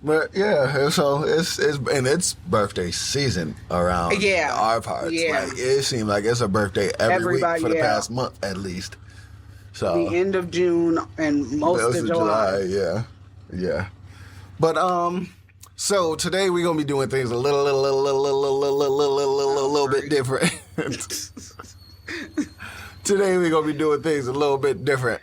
But yeah, so it's birthday season around our parts. Yeah. Like it seems like it's a birthday every week for the yeah. past month at least. So The end of June and most of July. Yeah. But so today we're gonna be doing things a little bit different. Today we're gonna be doing things a little bit different.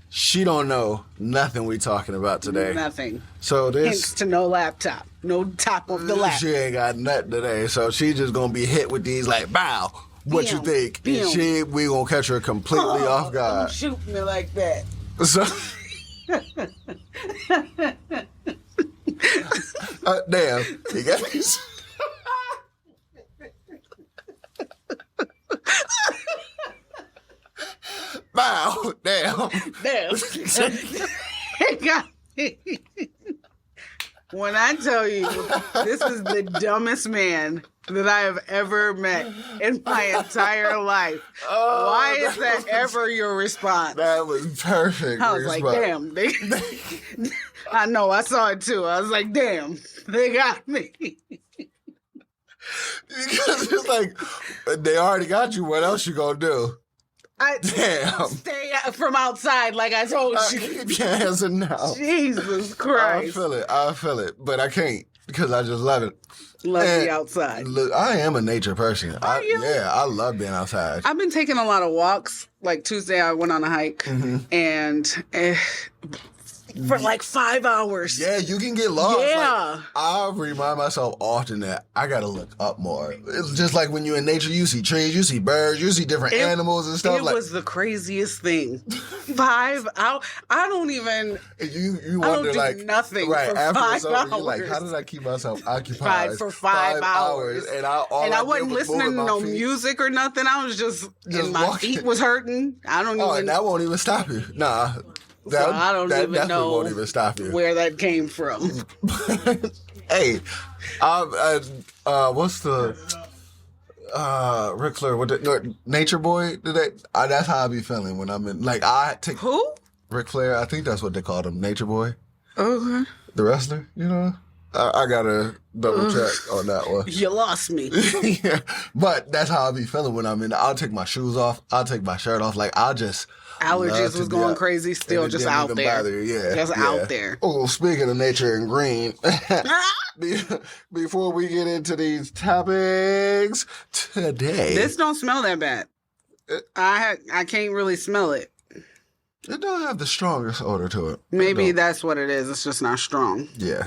She don't know nothing we talking about today. Nothing. So this hints to no laptop. No top of the laptop. She ain't got nothing today. So she just gonna be hit with these like, bow. What you think? And we gonna catch her completely off guard. Don't shoot me like that. So damn. He got these. Wow, damn. It got me. When I tell you, this is the dumbest man that I have ever met in my entire life. Why is that ever your response? That was perfect. I was like, damn. I know, I saw it too. I was like, damn, they got me. Because it's like, they already got you. What else you gonna do? Damn. Stay from outside like I told you. Keep your hands in now. Jesus Christ. I feel it. But I can't because I just love it. Love the outside. Look, I am a nature person. Are you? Yeah, I love being outside. I've been taking a lot of walks. Like Tuesday, I went on a hike and for like 5 hours. Yeah, you can get lost. Yeah. Like, I remind myself often that I gotta look up more. It's just like when you're in nature, you see trees, you see birds, you see different animals and stuff. It was the craziest thing. 5 hours. I don't even. You wonder, I don't do nothing right for after 5 it's over, hours. you're like, how did I keep myself occupied for 5 hours? And I wasn't listening to no music or nothing. I was just and my walking. feet was hurting. I don't even. And that won't even stop you. Nah. So I don't even know won't even stop you. where that came from. Hey, what's the Ric Flair? Nature Boy? That's how I be feeling when I'm in. Like I take who? Ric Flair. I think that's what they called him, Nature Boy. Okay. The wrestler, you know. I gotta double check on that one. You lost me. Yeah, but that's how I be feeling when I'm in. I'll take my shoes off. I'll take my shirt off. Like I'll just. Allergies was going crazy, still just out there. Just out there. Oh, speaking of nature and green, before we get into these topics today. This don't smell that bad. I can't really smell it. It don't have the strongest odor to it. Maybe that's what it is. It's just not strong. Yeah.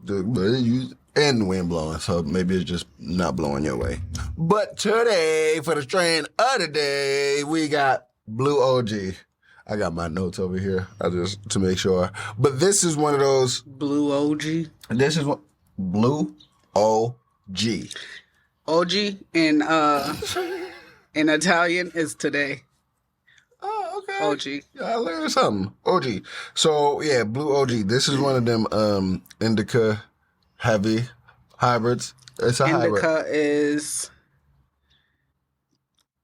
And the wind blowing, so maybe it's just not blowing your way. But today, for the strain of the day, we got Blue OG. I got my notes over here. To make sure. But this is one of those. Blue OG? This is what. Blue OG. OG in Italian is today. Oh, okay. OG. Yeah, I learned something. OG. So, yeah, Blue OG. This is one of them indica heavy hybrids. It's a hybrid. Indica is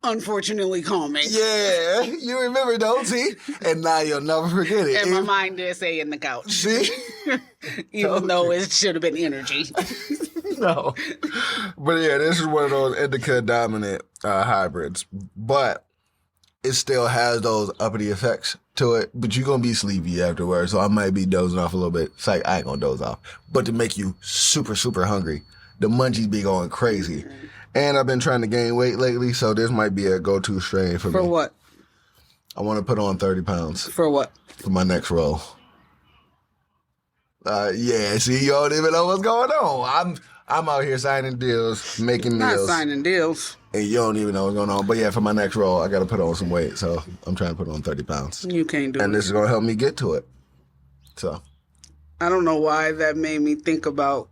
unfortunately calming. Yeah, you remember, don't you? And now you'll never forget it. And my mind did say in the couch. See? Even though it should have been energy. No. But yeah, this is one of those indica dominant hybrids. But it still has those uppity effects to it. But you're going to be sleepy afterwards. So I might be dozing off a little bit. It's like, I ain't going to doze off. But to make you super, super hungry, the munchies be going crazy. And I've been trying to gain weight lately, so this might be a go-to strain for me. For what? I want to put on 30 pounds. For what? For my next roll. Yeah, see, you don't even know what's going on. I'm out here signing deals, making meals. Not signing deals. And you don't even know what's going on. But yeah, for my next roll, I got to put on some weight, so I'm trying to put on 30 pounds. You can't do it. And this is going to help me get to it. So. I don't know why that made me think about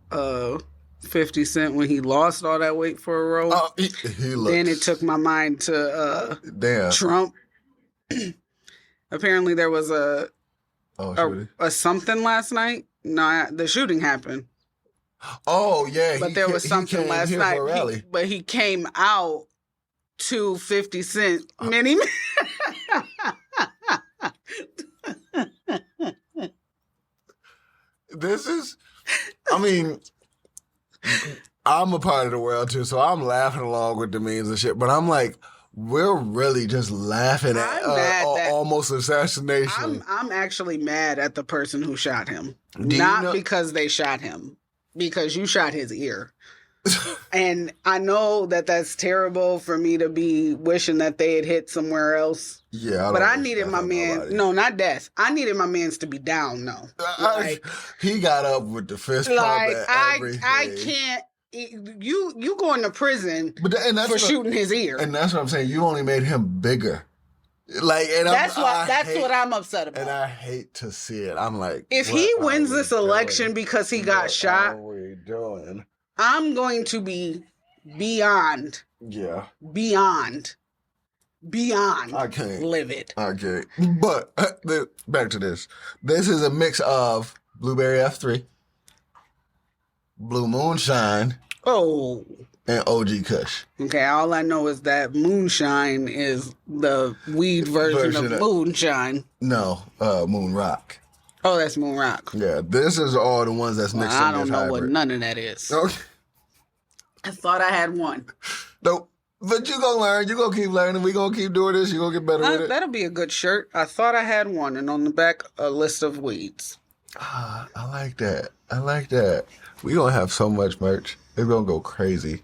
50 Cent when he lost all that weight for a roll. Oh, he looks... Then it took my mind to damn. Trump. Apparently there was a something last night. No, the shooting happened. Oh, yeah. But there was something last night. But he came out to 50 Cent many. this is, I mean, I'm a part of the world too, so I'm laughing along with the memes and shit. But I'm like, we're really just laughing at almost assassination. I'm actually mad at the person who shot him. Not because they shot him, because you shot his ear. And I know that that's terrible for me to be wishing that they had hit somewhere else. Yeah, but I needed my man. No, not death. I needed my mans to be down. No, he got up with the fist pump and everything. I can't. You going to prison for shooting his ear, and that's what I'm saying. You only made him bigger. That's what I'm upset about, and I hate to see it. I'm like, if he wins this election because he got shot, what are we doing? I'm going to be beyond. Yeah. Beyond. I can't. Livid. I can't. But back to this. This is a mix of Blueberry F3, Blue Moonshine, and OG Kush. Okay, all I know is that Moonshine is the weed version of Moonshine. No, Moon Rock. Oh, that's Moon Rock. Yeah, this is all the ones that's mixed in. I don't know what none of that is. Okay. I thought I had one. Nope. But you gonna learn. You gonna keep learning. We gonna keep doing this. You gonna get better with it. That'll be a good shirt. I thought I had one, and on the back, a list of weeds. I like that. We gonna have so much merch. It's gonna go crazy.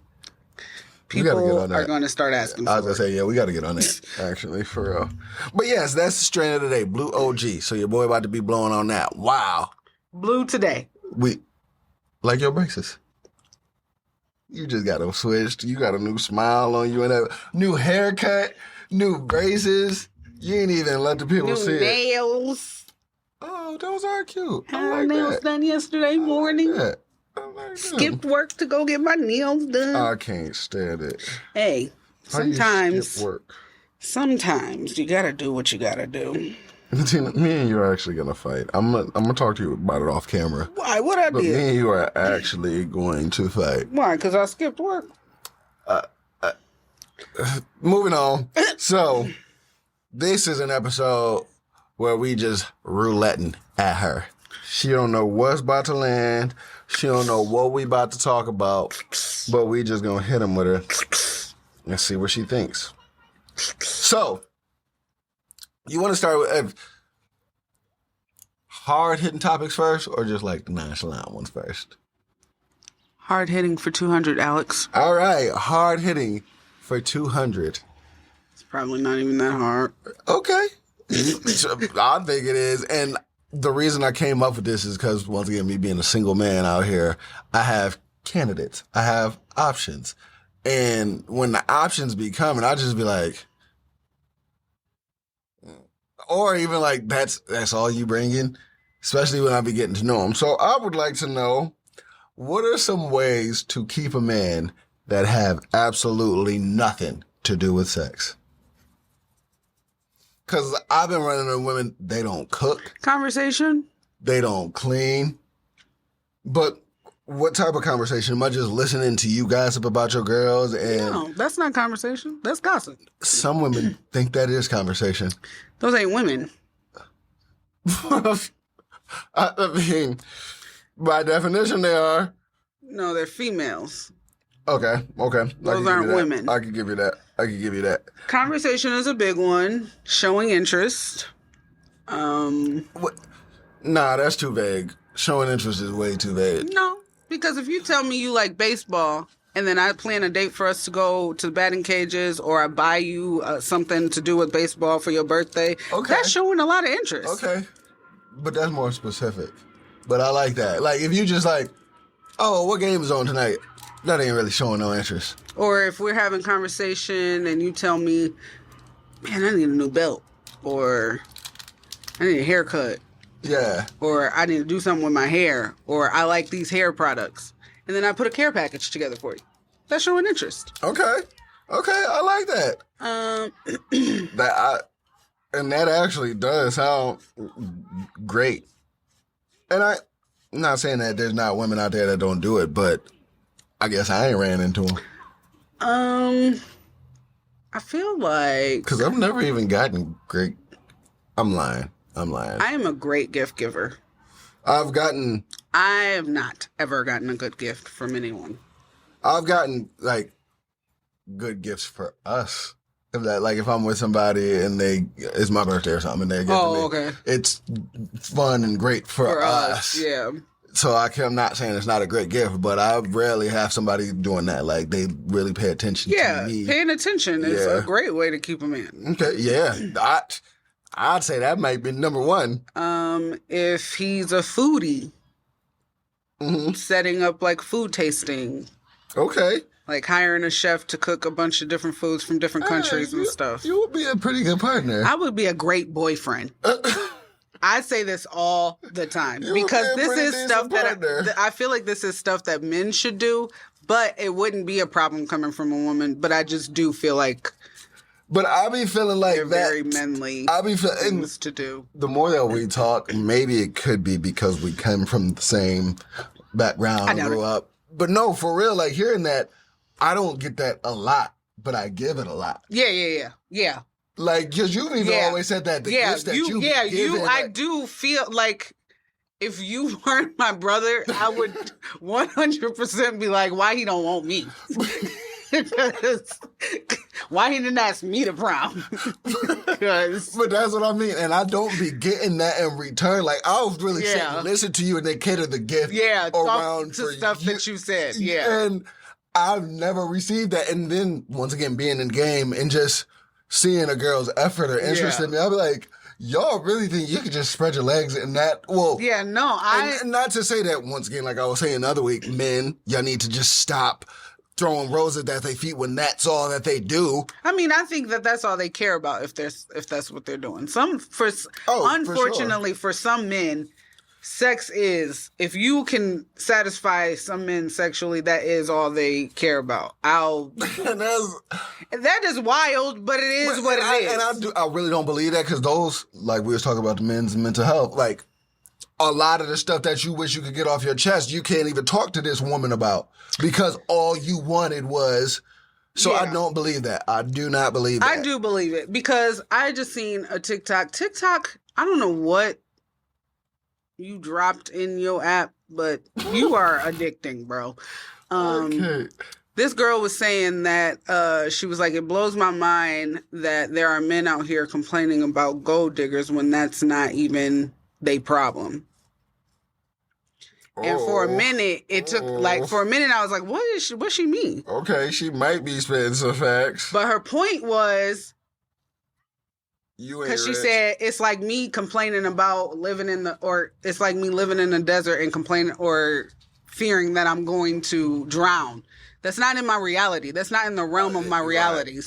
People are going to start asking for it. I was going to say, yeah, we got to get on that, actually, for real. But yes, that's the strain of the day, Blue OG. So your boy about to be blowing on that. Wow. Blue today. Like your braces. You just got them switched. You got a new smile on you and a new haircut, new braces. You ain't even let the people see it. Nails. Oh, those are cute. I had nails done yesterday morning. Skipped work to go get my nails done. I can't stand it. Hey, sometimes you gotta do what you gotta do. Tina, me and you are actually gonna fight. I'm gonna talk to you about it off camera. Why? What I did? Me and you are actually going to fight. Why? Because I skipped work. Moving on. So, this is an episode where we just rouletting at her. She don't know what's about to land. She don't know what we about to talk about. But we just gonna hit him with her and see what she thinks. So, you want to start with hard-hitting topics first or just like the nonchalant ones first? Hard-hitting for 200, Alex. All right, hard-hitting for 200. It's probably not even that hard. Okay. I think it is. And the reason I came up with this is because, once again, me being a single man out here, I have candidates. I have options. And when the options be coming, I just be like, or even like, that's all you bring in, especially when I be getting to know them. So I would like to know, what are some ways to keep a man that have absolutely nothing to do with sex? Because I've been running into women, they don't cook. Conversation? They don't clean. But what type of conversation? Am I just listening to you gossip about your girls? And no, that's not conversation. That's gossip. Some women think that is conversation. Those ain't women. I mean, by definition, they are. No, they're females. Okay. Those aren't women. I can give you that. Conversation is a big one. Showing interest. What? Nah, that's too vague. Showing interest is way too vague. No, because if you tell me you like baseball and then I plan a date for us to go to the batting cages or I buy you something to do with baseball for your birthday, that's showing a lot of interest. Okay. But that's more specific. But I like that. Like, if you just like, oh, what game is on tonight? That ain't really showing no interest. Or if we're having conversation and you tell me, man, I need a new belt. Or I need a haircut. Yeah. Or I need to do something with my hair. Or I like these hair products. And then I put a care package together for you. That's showing interest. Okay, I like that. And that actually does sound great. And I'm not saying that there's not women out there that don't do it, but I guess I ain't ran into them. I feel like... Because I've never even gotten great... I'm lying. I am a great gift giver. I've gotten I have not ever gotten a good gift from anyone. I've gotten, like, good gifts for us. If I'm with somebody and it's my birthday or something and they're giving me, okay. It's fun and great for us. Yeah. So I'm not saying it's not a great gift, but I rarely have somebody doing that. Like, they really pay attention to me. Yeah, paying attention is a great way to keep them in. Okay, yeah. I'd say that might be number one. If he's a foodie, setting up, like, food tasting. Okay. Like, hiring a chef to cook a bunch of different foods from different countries and stuff. You would be a pretty good partner. I would be a great boyfriend. I say this all the time because this is stuff that I feel like this is stuff that men should do, but it wouldn't be a problem coming from a woman. But I just do feel like, but I be feeling like they're very manly. I be feeling things to do. The more that we talk, maybe it could be because we come from the same background, grew up. But no, for real, like hearing that, I don't get that a lot, but I give it a lot. Yeah. Like, because you've even always said that the gifts that you given, I do feel like if you weren't my brother, I would 100% be like, why he don't want me? Why he didn't ask me to prom? But that's what I mean, and I don't be getting that in return. Like, I was really sitting and listen to you and they cater the gift around to stuff that you said. And I've never received that. And then, once again, being in the game and just seeing a girl's effort or interest in me, I'll be like, y'all really think you could just spread your legs in that? Well, and not to say that, once again, like I was saying the other week, men, y'all need to just stop throwing roses at their feet when that's all that they do. I mean, I think that that's all they care about if that's what they're doing. Unfortunately, for some men, sex is, if you can satisfy some men sexually, that is all they care about. That is wild, but it is what it is. And I really don't believe that, because those, like we was talking about the men's mental health, like a lot of the stuff that you wish you could get off your chest, you can't even talk to this woman about because all you wanted was. So I don't believe that. I do not believe that. I do believe it, because I just seen a TikTok, I don't know what you dropped in your app, but you are addicting, bro. Okay. This girl was saying that she was like, it blows my mind that there are men out here complaining about gold diggers when that's not even their problem. And for a minute, I was like, what she mean? Okay, she might be spitting some facts. But her point was, because she said, it's like me complaining about it's like me living in the desert and complaining or fearing that I'm going to drown. That's not in my reality. That's not in the realm of my reality.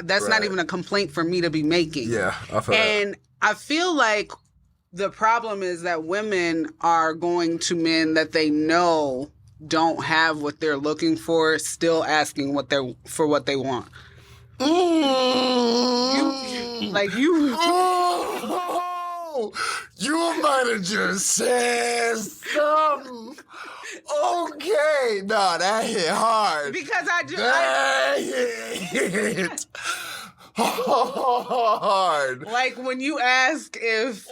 That's not even a complaint for me to be making. Yeah, I feel and that. I feel like the problem is that women are going to men that they know don't have what they're looking for, still asking what they want. You might have just said something. Okay, no, that hit hard. Because hit hard. Like when you ask if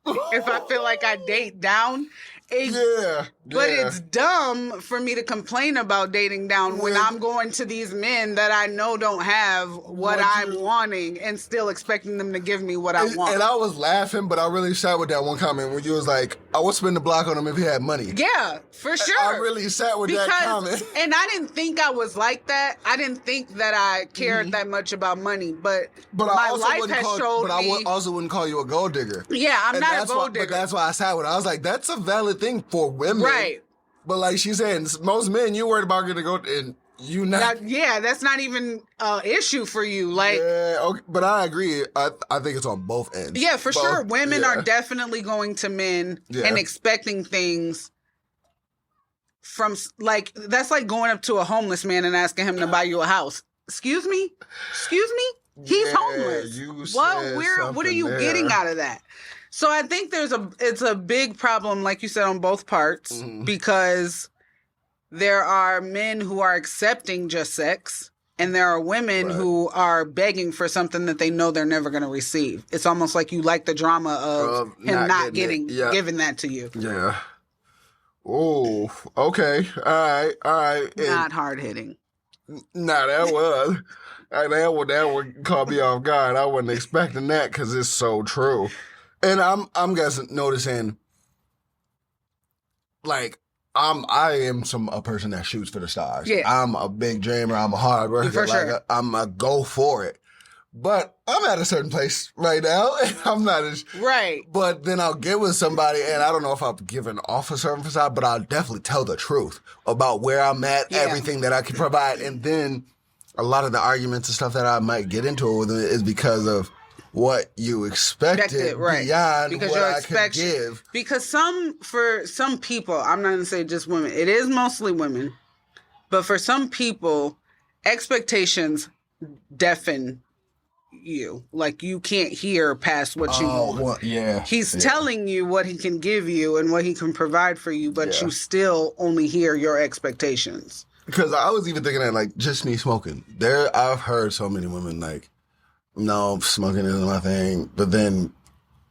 I feel like I date down. But it's dumb for me to complain about dating down when I'm going to these men that I know don't have what I'm wanting and still expecting them to give me what I want. And I was laughing, but I really sat with that one comment when you was like, I would spend the block on him if he had money. Yeah, for sure. I really sat with that comment. And I didn't think I was like that. I didn't think that I cared that much about money, but my life has showed me. But I also wouldn't call you a gold digger. Yeah, I'm not a gold digger. But that's why I sat with it. I was like, that's a valid thing for women. Right. But like she's saying, most men, you worried about getting gold and you not. That's not even an issue for you. Like, okay, but I agree. I think it's on both ends. Yeah, for sure. Women are definitely going to men and expecting things from, like, that's like going up to a homeless man and asking him to buy you a house. Excuse me? He's homeless. What are you getting out of that? So I think it's a big problem, like you said, on both parts, because there are men who are accepting just sex And there are women who are begging for something that they know they're never going to receive. It's almost like you like the drama of him not giving that to you. Yeah. Oh, okay. All right. Not hard-hitting. Nah, that was. That would caught me off guard. I wasn't expecting that because it's so true. And I'm noticing, like, I am a person that shoots for the stars. Yeah. I'm a big dreamer. I'm a hard worker. For sure. I'm a go for it. But I'm at a certain place right now, and I'm not as... Right. But then I'll get with somebody, and I don't know if I've given off a certain facade, but I'll definitely tell the truth about where I'm at, everything that I can provide. And then a lot of the arguments and stuff that I might get into with them is because of what you expected beyond because what I could give. Because for some people, I'm not going to say just women, it is mostly women, but for some people, expectations deafen you. Like, you can't hear past what you want. Well, yeah. He's telling you what he can give you and what he can provide for you, but you still only hear your expectations. Because I was even thinking that, like, just me smoking. I've heard so many women, like, no, smoking isn't my thing. But then,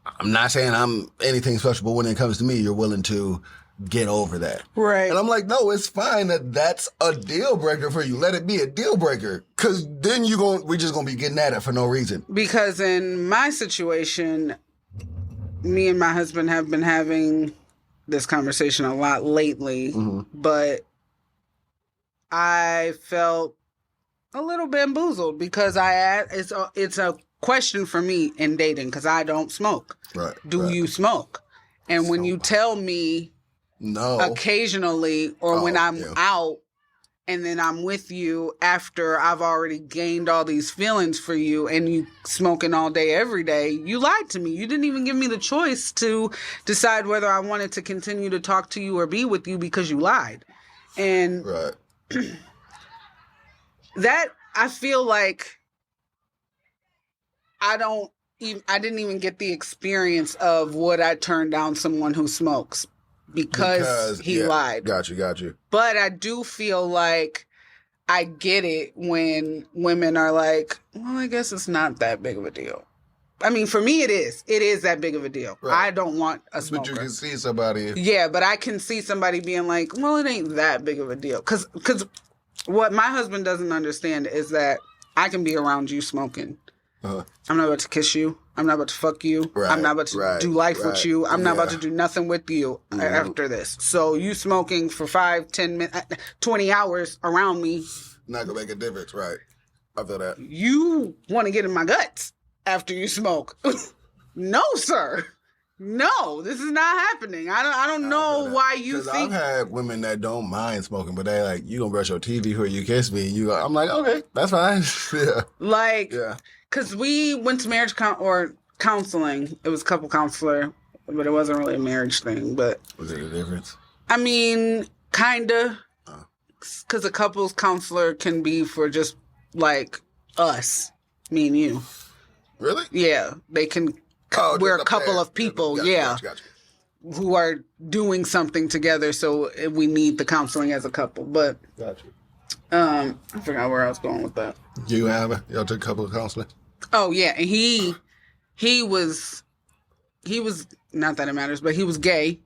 I'm not saying I'm anything special, but when it comes to me, you're willing to get over that. Right. And I'm like, no, it's fine that's a deal breaker for you. Let it be a deal breaker. Because then we're just going to be getting at it for no reason. Because in my situation, me and my husband have been having this conversation a lot lately, but I felt a little bamboozled because it's a question for me in dating because I don't smoke. Right. Do you smoke? And when you tell me no occasionally or when I'm out and then I'm with you after I've already gained all these feelings for you and you smoking all day every day, you lied to me. You didn't even give me the choice to decide whether I wanted to continue to talk to you or be with you because you lied. And that, I feel like I didn't even get the experience of would I turn down someone who smokes because he lied. Got you. But I do feel like I get it when women are like, well, I guess it's not that big of a deal. I mean, for me, it is. It is that big of a deal. Right. I don't want a smoker. But you can see somebody. Yeah, but I can see somebody being like, well, it ain't that big of a deal. Because what my husband doesn't understand is that I can be around you smoking. I'm not about to kiss you. I'm not about to fuck you. I'm not about to do life with you. I'm not about to do nothing with you after this. So you smoking for 5, 10 minutes, 20 hours around me. Not going to make a difference, right? I feel that. You want to get in my guts after you smoke. No, sir. No, this is not happening. I don't know why you think. I've had women that don't mind smoking, but they like, you gonna brush your teeth before you kiss me. I'm like, okay, that's fine. Because we went to marriage counseling. It was couple counselor, but it wasn't really a marriage thing. But was it a difference? I mean, kinda. Because a couples counselor can be for just like us, me and you. Really? Yeah, they can. We're a couple of people, gotcha. Who are doing something together, so we need the counseling as a couple. But gotcha. I forgot where I was going with that. Y'all took a couple of counseling? Oh yeah, and he was not that it matters, but he was gay,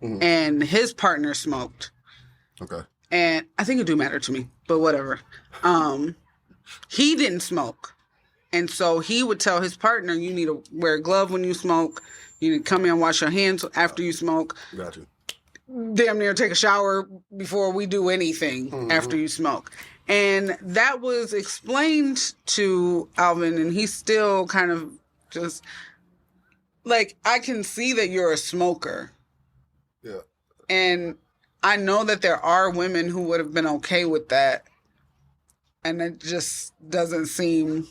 and his partner smoked. Okay. And I think it do matter to me, but whatever. He didn't smoke. And so he would tell his partner, you need to wear a glove when you smoke. You need to come in and wash your hands after you smoke. Got you. Damn near take a shower before we do anything after you smoke. And that was explained to Alvin, and he's still kind of just like, I can see that you're a smoker. Yeah. And I know that there are women who would have been okay with that. And it just doesn't seem...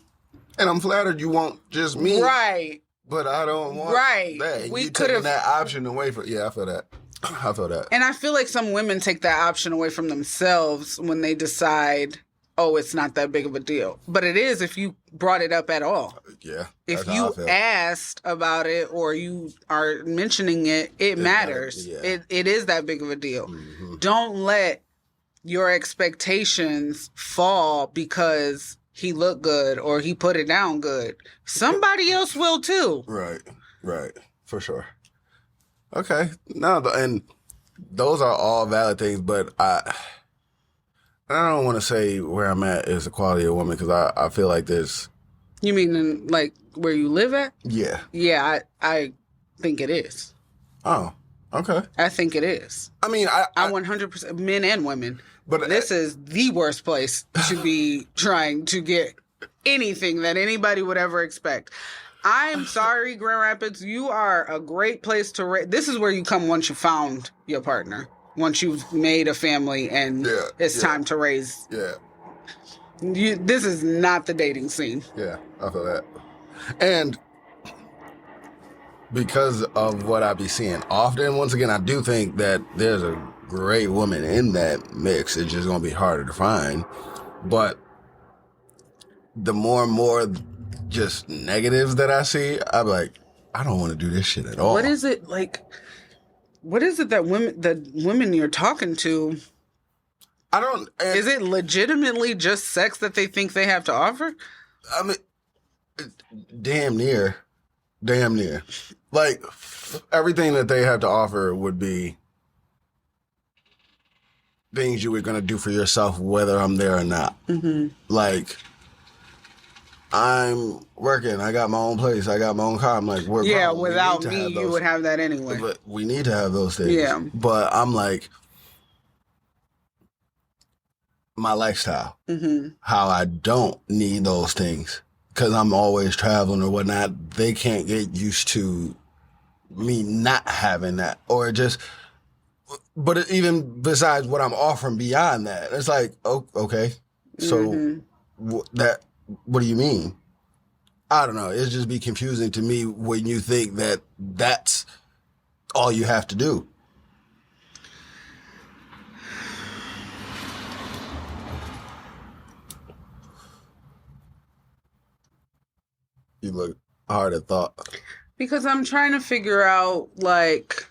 And I'm flattered you want just me. Right. But I don't want that. We you could have that option away from... Yeah, I feel that. And I feel like some women take that option away from themselves when they decide, oh, it's not that big of a deal. But it is if you brought it up at all. Yeah. If you asked about it or you are mentioning it, it matters. Yeah. It is that big of a deal. Mm-hmm. Don't let your expectations fall because he looked good or he put it down good. Somebody else will too. Right. For sure. Okay. No, and those are all valid things, but I don't want to say where I'm at is the quality of woman because I feel like there's... You mean in, like, where you live at? Yeah. Yeah, I think it is. Oh, okay. I think it is. I mean, I 100%, men and women. But this is the worst place to be trying to get anything that anybody would ever expect. I'm sorry, Grand Rapids. You are a great place to raise. This is where you come once you found your partner. Once you've made a family and it's time to raise. Yeah. This is not the dating scene. Yeah, I feel that. And because of what I be seeing often, once again, I do think that there's a great woman in that mix. It's just going to be harder to find. But the more and more just negatives that I see, I'm like, I don't want to do this shit at all. What is it like? What is it that women you're talking to? I don't. Is it legitimately just sex that they think they have to offer? I mean, damn near. Like, everything that they have to offer would be things you were going to do for yourself, whether I'm there or not. Mm-hmm. Like, I'm working. I got my own place. I got my own car. I'm like, without me, you would have that anyway. But we need to have those things. Yeah. But I'm like, my lifestyle, how I don't need those things because I'm always traveling or whatnot. They can't get used to me not having that or just, but even besides what I'm offering beyond that, it's like, oh, okay. So what do you mean? I don't know. It's just be confusing to me when you think that that's all you have to do. You look hard at thought. Because I'm trying to figure out, like,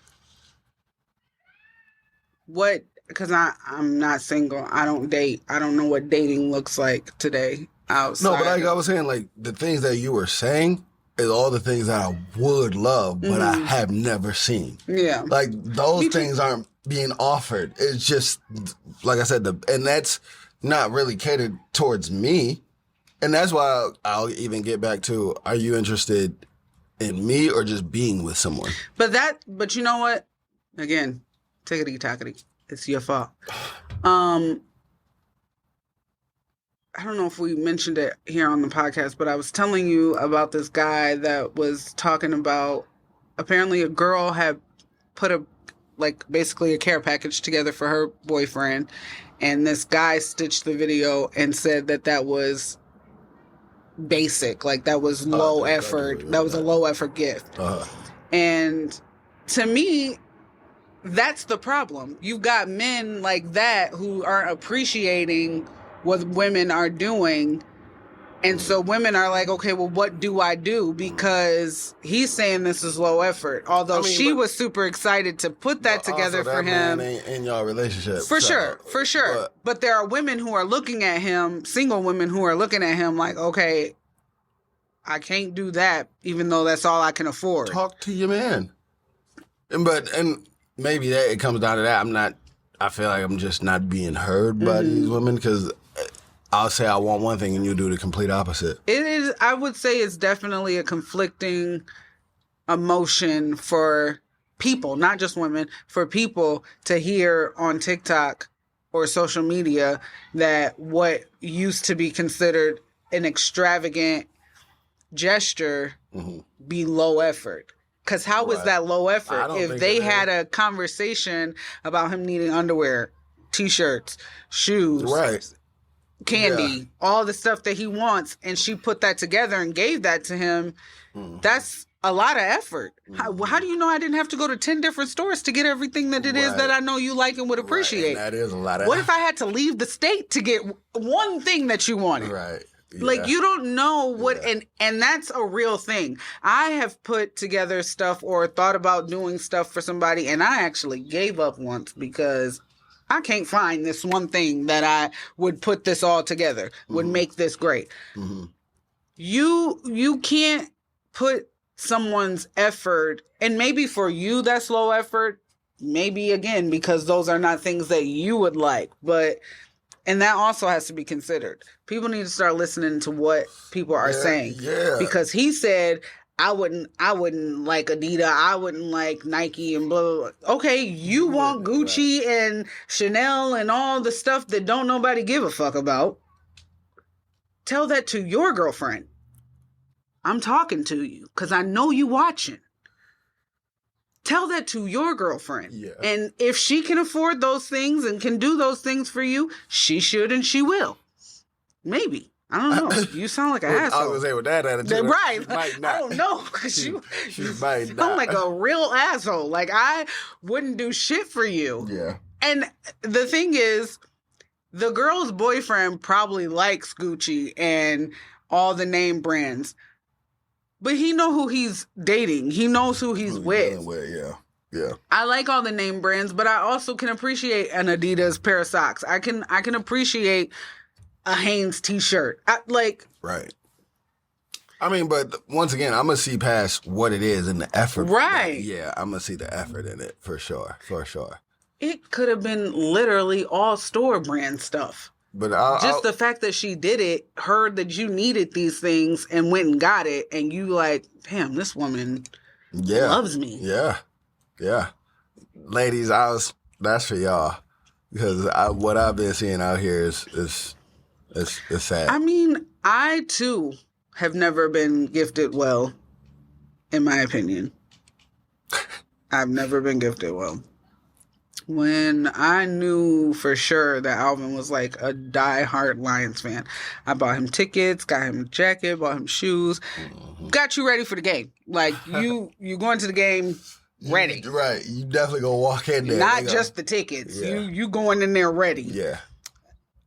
what, because I'm not single. I don't date. I don't know what dating looks like today outside. No, but like I was saying, like, the things that you were saying is all the things that I would love, but I have never seen. Yeah. Like, those things aren't being offered. It's just, like I said, and that's not really catered towards me. And that's why I'll even get back to, are you interested in me or just being with someone? But you know what? Again, tickety-tockety. It's your fault. I don't know if we mentioned it here on the podcast, but I was telling you about this guy that was talking about, apparently a girl had put basically a care package together for her boyfriend. And this guy stitched the video and said that was basic, like that was low effort. That was a low effort gift. And to me, that's the problem. You've got men like that who aren't appreciating what women are doing. And so women are like, okay, well, what do I do? Because he's saying this is low effort. Although she was super excited to put that together for him. In your relationship. For sure. But there are women who are looking at him, single women who are looking at him like, okay, I can't do that, even though that's all I can afford. Talk to your man. And maybe that it comes down to that. I feel like I'm just not being heard by these women because I'll say I want one thing and you do the complete opposite. It is, I would say it's definitely a conflicting emotion for people, not just women, for people to hear on TikTok or social media that what used to be considered an extravagant gesture be low effort. Because how was that low effort? If they had a conversation about him needing underwear, t-shirts, shoes, candy, all the stuff that he wants, and she put that together and gave that to him, that's a lot of effort. How do you know I didn't have to go to 10 different stores to get everything that it is that I know you like and would appreciate? That is a lot of What if I had to leave the state to get one thing that you wanted? Right. Yeah. Like, you don't know what, and that's a real thing. I have put together stuff or thought about doing stuff for somebody, and I actually gave up once because I can't find this one thing that I would put this all together, would make this great. Mm-hmm. You can't put someone's effort, and maybe for you that's low effort, maybe again because those are not things that you would like, and that also has to be considered. People need to start listening to what people are saying. Yeah. Because he said, I wouldn't like Adidas, I wouldn't like Nike and blah, blah, blah. Okay, you want Gucci and Chanel and all the stuff that don't nobody give a fuck about. Tell that to your girlfriend. I'm talking to you because I know you watching. Tell that to your girlfriend. Yeah. And if she can afford those things and can do those things for you, she should and she will. Maybe. I don't know. You sound like an asshole. I was going to say with that attitude. Right. Might not. I don't know. Because you might sound like a real asshole. Like, I wouldn't do shit for you. Yeah. And the thing is, the girl's boyfriend probably likes Gucci and all the name brands. But he know who he's dating. He knows who he's with. Yeah. I like all the name brands, but I also can appreciate an Adidas pair of socks. I can appreciate a Hanes t-shirt. Right. I mean, but once again, I'm going to see past what it is and the effort. Right. Yeah, I'm going to see the effort in it for sure. It could have been literally all store brand stuff. But the fact that she did it, heard that you needed these things and went and got it, and you like, damn, this woman loves me. Yeah. Ladies, that's for y'all. Because what I've been seeing out here is sad. I mean, I too have never been gifted well, in my opinion. I've never been gifted well. When I knew for sure that Alvin was like a diehard Lions fan, I bought him tickets, got him a jacket, bought him shoes, got you ready for the game. Like, you going to the game ready. Right. You definitely gonna walk in there. Not just the tickets. Yeah. You going in there ready. Yeah.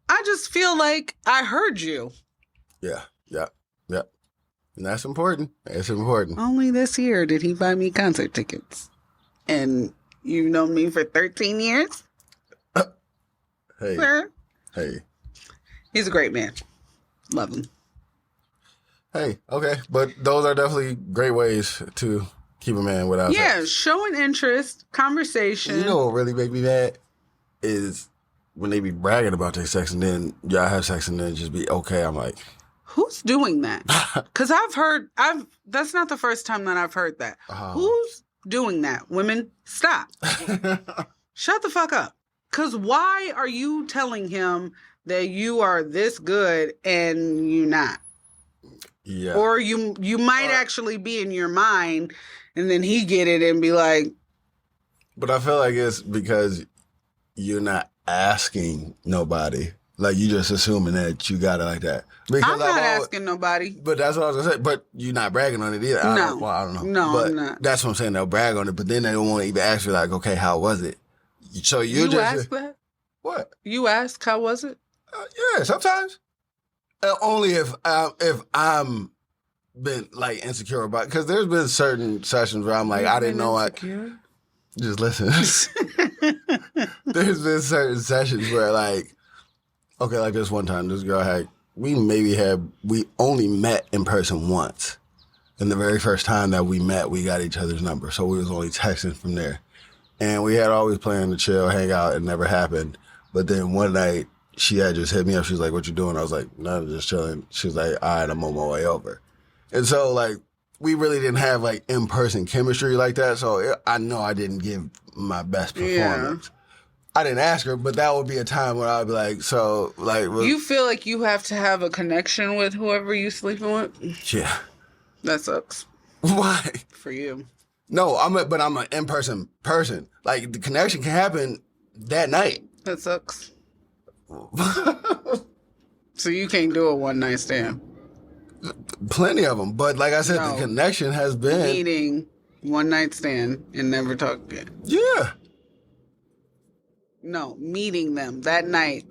I just feel like I heard you. Yeah. And that's important. Only this year did he buy me concert tickets. And you've known me for 13 years? Hey. Sir? Hey. He's a great man. Love him. Hey, okay. But those are definitely great ways to keep a man without sex. Showing interest, conversation. You know what really make me mad? Is when they be bragging about their sex and then y'all have sex and then just be okay. I'm like, who's doing that? Because that's not the first time that I've heard that. Who's doing that? Women, stop. Shut the fuck up. Because why are you telling him that you are this good and you not? Yeah. Or you might actually be in your mind and then he get it and be like. But I feel like it's because you're not asking nobody. Like, you just assuming that you got it like that. Because I'm not asking nobody. But that's what I was going to say. But you're not bragging on it either. I don't know. No, but I'm not. That's what I'm saying. They'll brag on it, but then they don't want to even ask you, like, okay, how was it? So you just ask that? What? You ask, how was it? Yeah, sometimes. Only if I'm been, like, insecure about it. Because there's been certain sessions where I'm like, I didn't know insecure? Just listen. There's been certain sessions where, like, okay, like this one time, this girl we only met in person once. And the very first time that we met, we got each other's number. So we was only texting from there. And we had always planned to chill, hang out. It never happened. But then one night, she had just hit me up. She was like, what you doing? I was like, no, just chilling. She was like, all right, I'm on my way over. And so, like, we really didn't have, like, in-person chemistry like that. So I know I didn't give my best performance. Yeah. I didn't ask her, but that would be a time where I'd be like, so, like... You feel like you have to have a connection with whoever you're sleeping with? Yeah. That sucks. Why? For you. No, I'm an in-person person. Like, the connection can happen that night. That sucks. So you can't do a one-night stand? Plenty of them. But like I said, the connection has been... Meaning one-night stand and never talk again. Yeah. No, meeting them that night.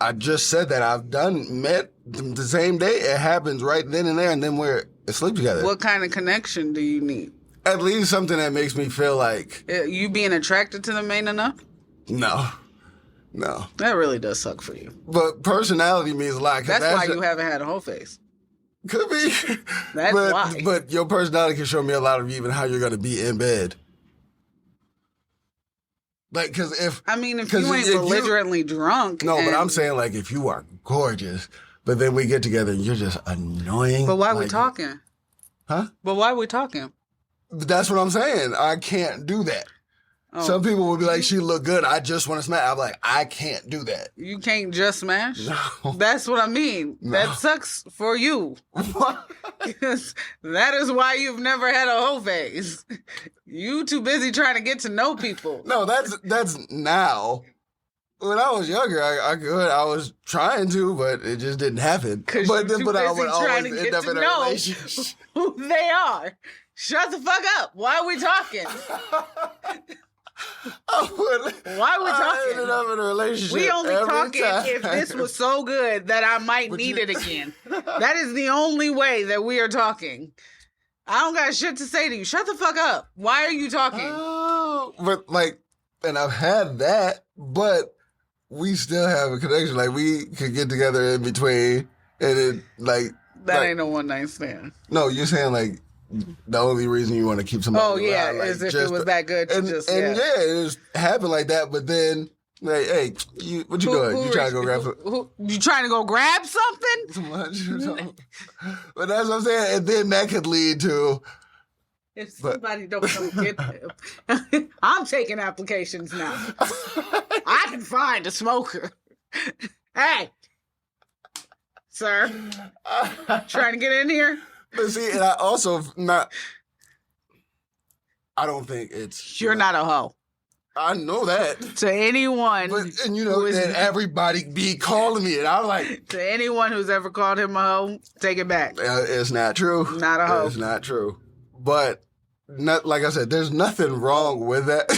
I just said that I've met the same day. It happens right then and there, and then we're asleep together. What kind of connection do you need? At least something that makes me feel like... You being attracted to them ain't enough? No. No. That really does suck for you. But personality means a lot. That's why you haven't had a whole face. Could be. That's why. But your personality can show me a lot of even how you're going to be in bed. Like, because if you ain't belligerently drunk. No, but I'm saying, like, if you are gorgeous, but then we get together and you're just annoying. But why are we talking? Huh? But why are we talking? That's what I'm saying. I can't do that. Oh. Some people will be like, she look good. I just want to smash. I'm like, I can't do that. You can't just smash? No. That's what I mean. No. That sucks for you. What? Because that is why you've never had a whole phase. You too busy trying to get to know people. No, that's now. When I was younger, I could. I was trying to, but it just didn't happen. But I would always end up in a relationship. Who they are. Shut the fuck up. Why are we talking? Why are we talking? I ended up in a relationship. We only talking if this was so good that I might need it again. That is the only way that we are talking. I don't got shit to say to you. Shut the fuck up. Why are you talking? But and I've had that, but we still have a connection. Like, we could get together in between, and it that ain't no one night stand. No, you're saying the only reason you want to keep somebody around, is if it was that good. It just happened like that. But then, like, hey, what you doing? You trying to go grab something? You trying to go grab something? But that's what I'm saying. And then that could lead to. If somebody don't come get them. I'm taking applications now. I can find a smoker. Hey, sir, trying to get in here? But see, and I also I don't think it's... You're not a hoe. I know that. To anyone... And you know, that everybody be calling me, and I'm like... To anyone who's ever called him a hoe, take it back. It's not true. Not a hoe. It's not true. But, like I said, there's nothing wrong with that.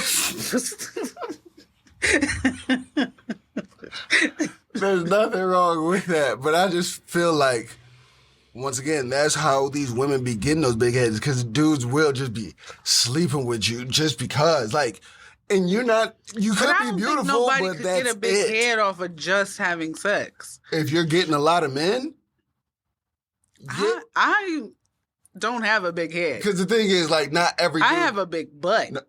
There's nothing wrong with that. But I just feel like... Once again, that's how these women be getting those big heads, because dudes will just be sleeping with you just because. And you could be beautiful, but that's it. Nobody could get a big head off of just having sex. If you're getting a lot of men, I don't have a big head. Because the thing is, not every dude... I have a big butt. No.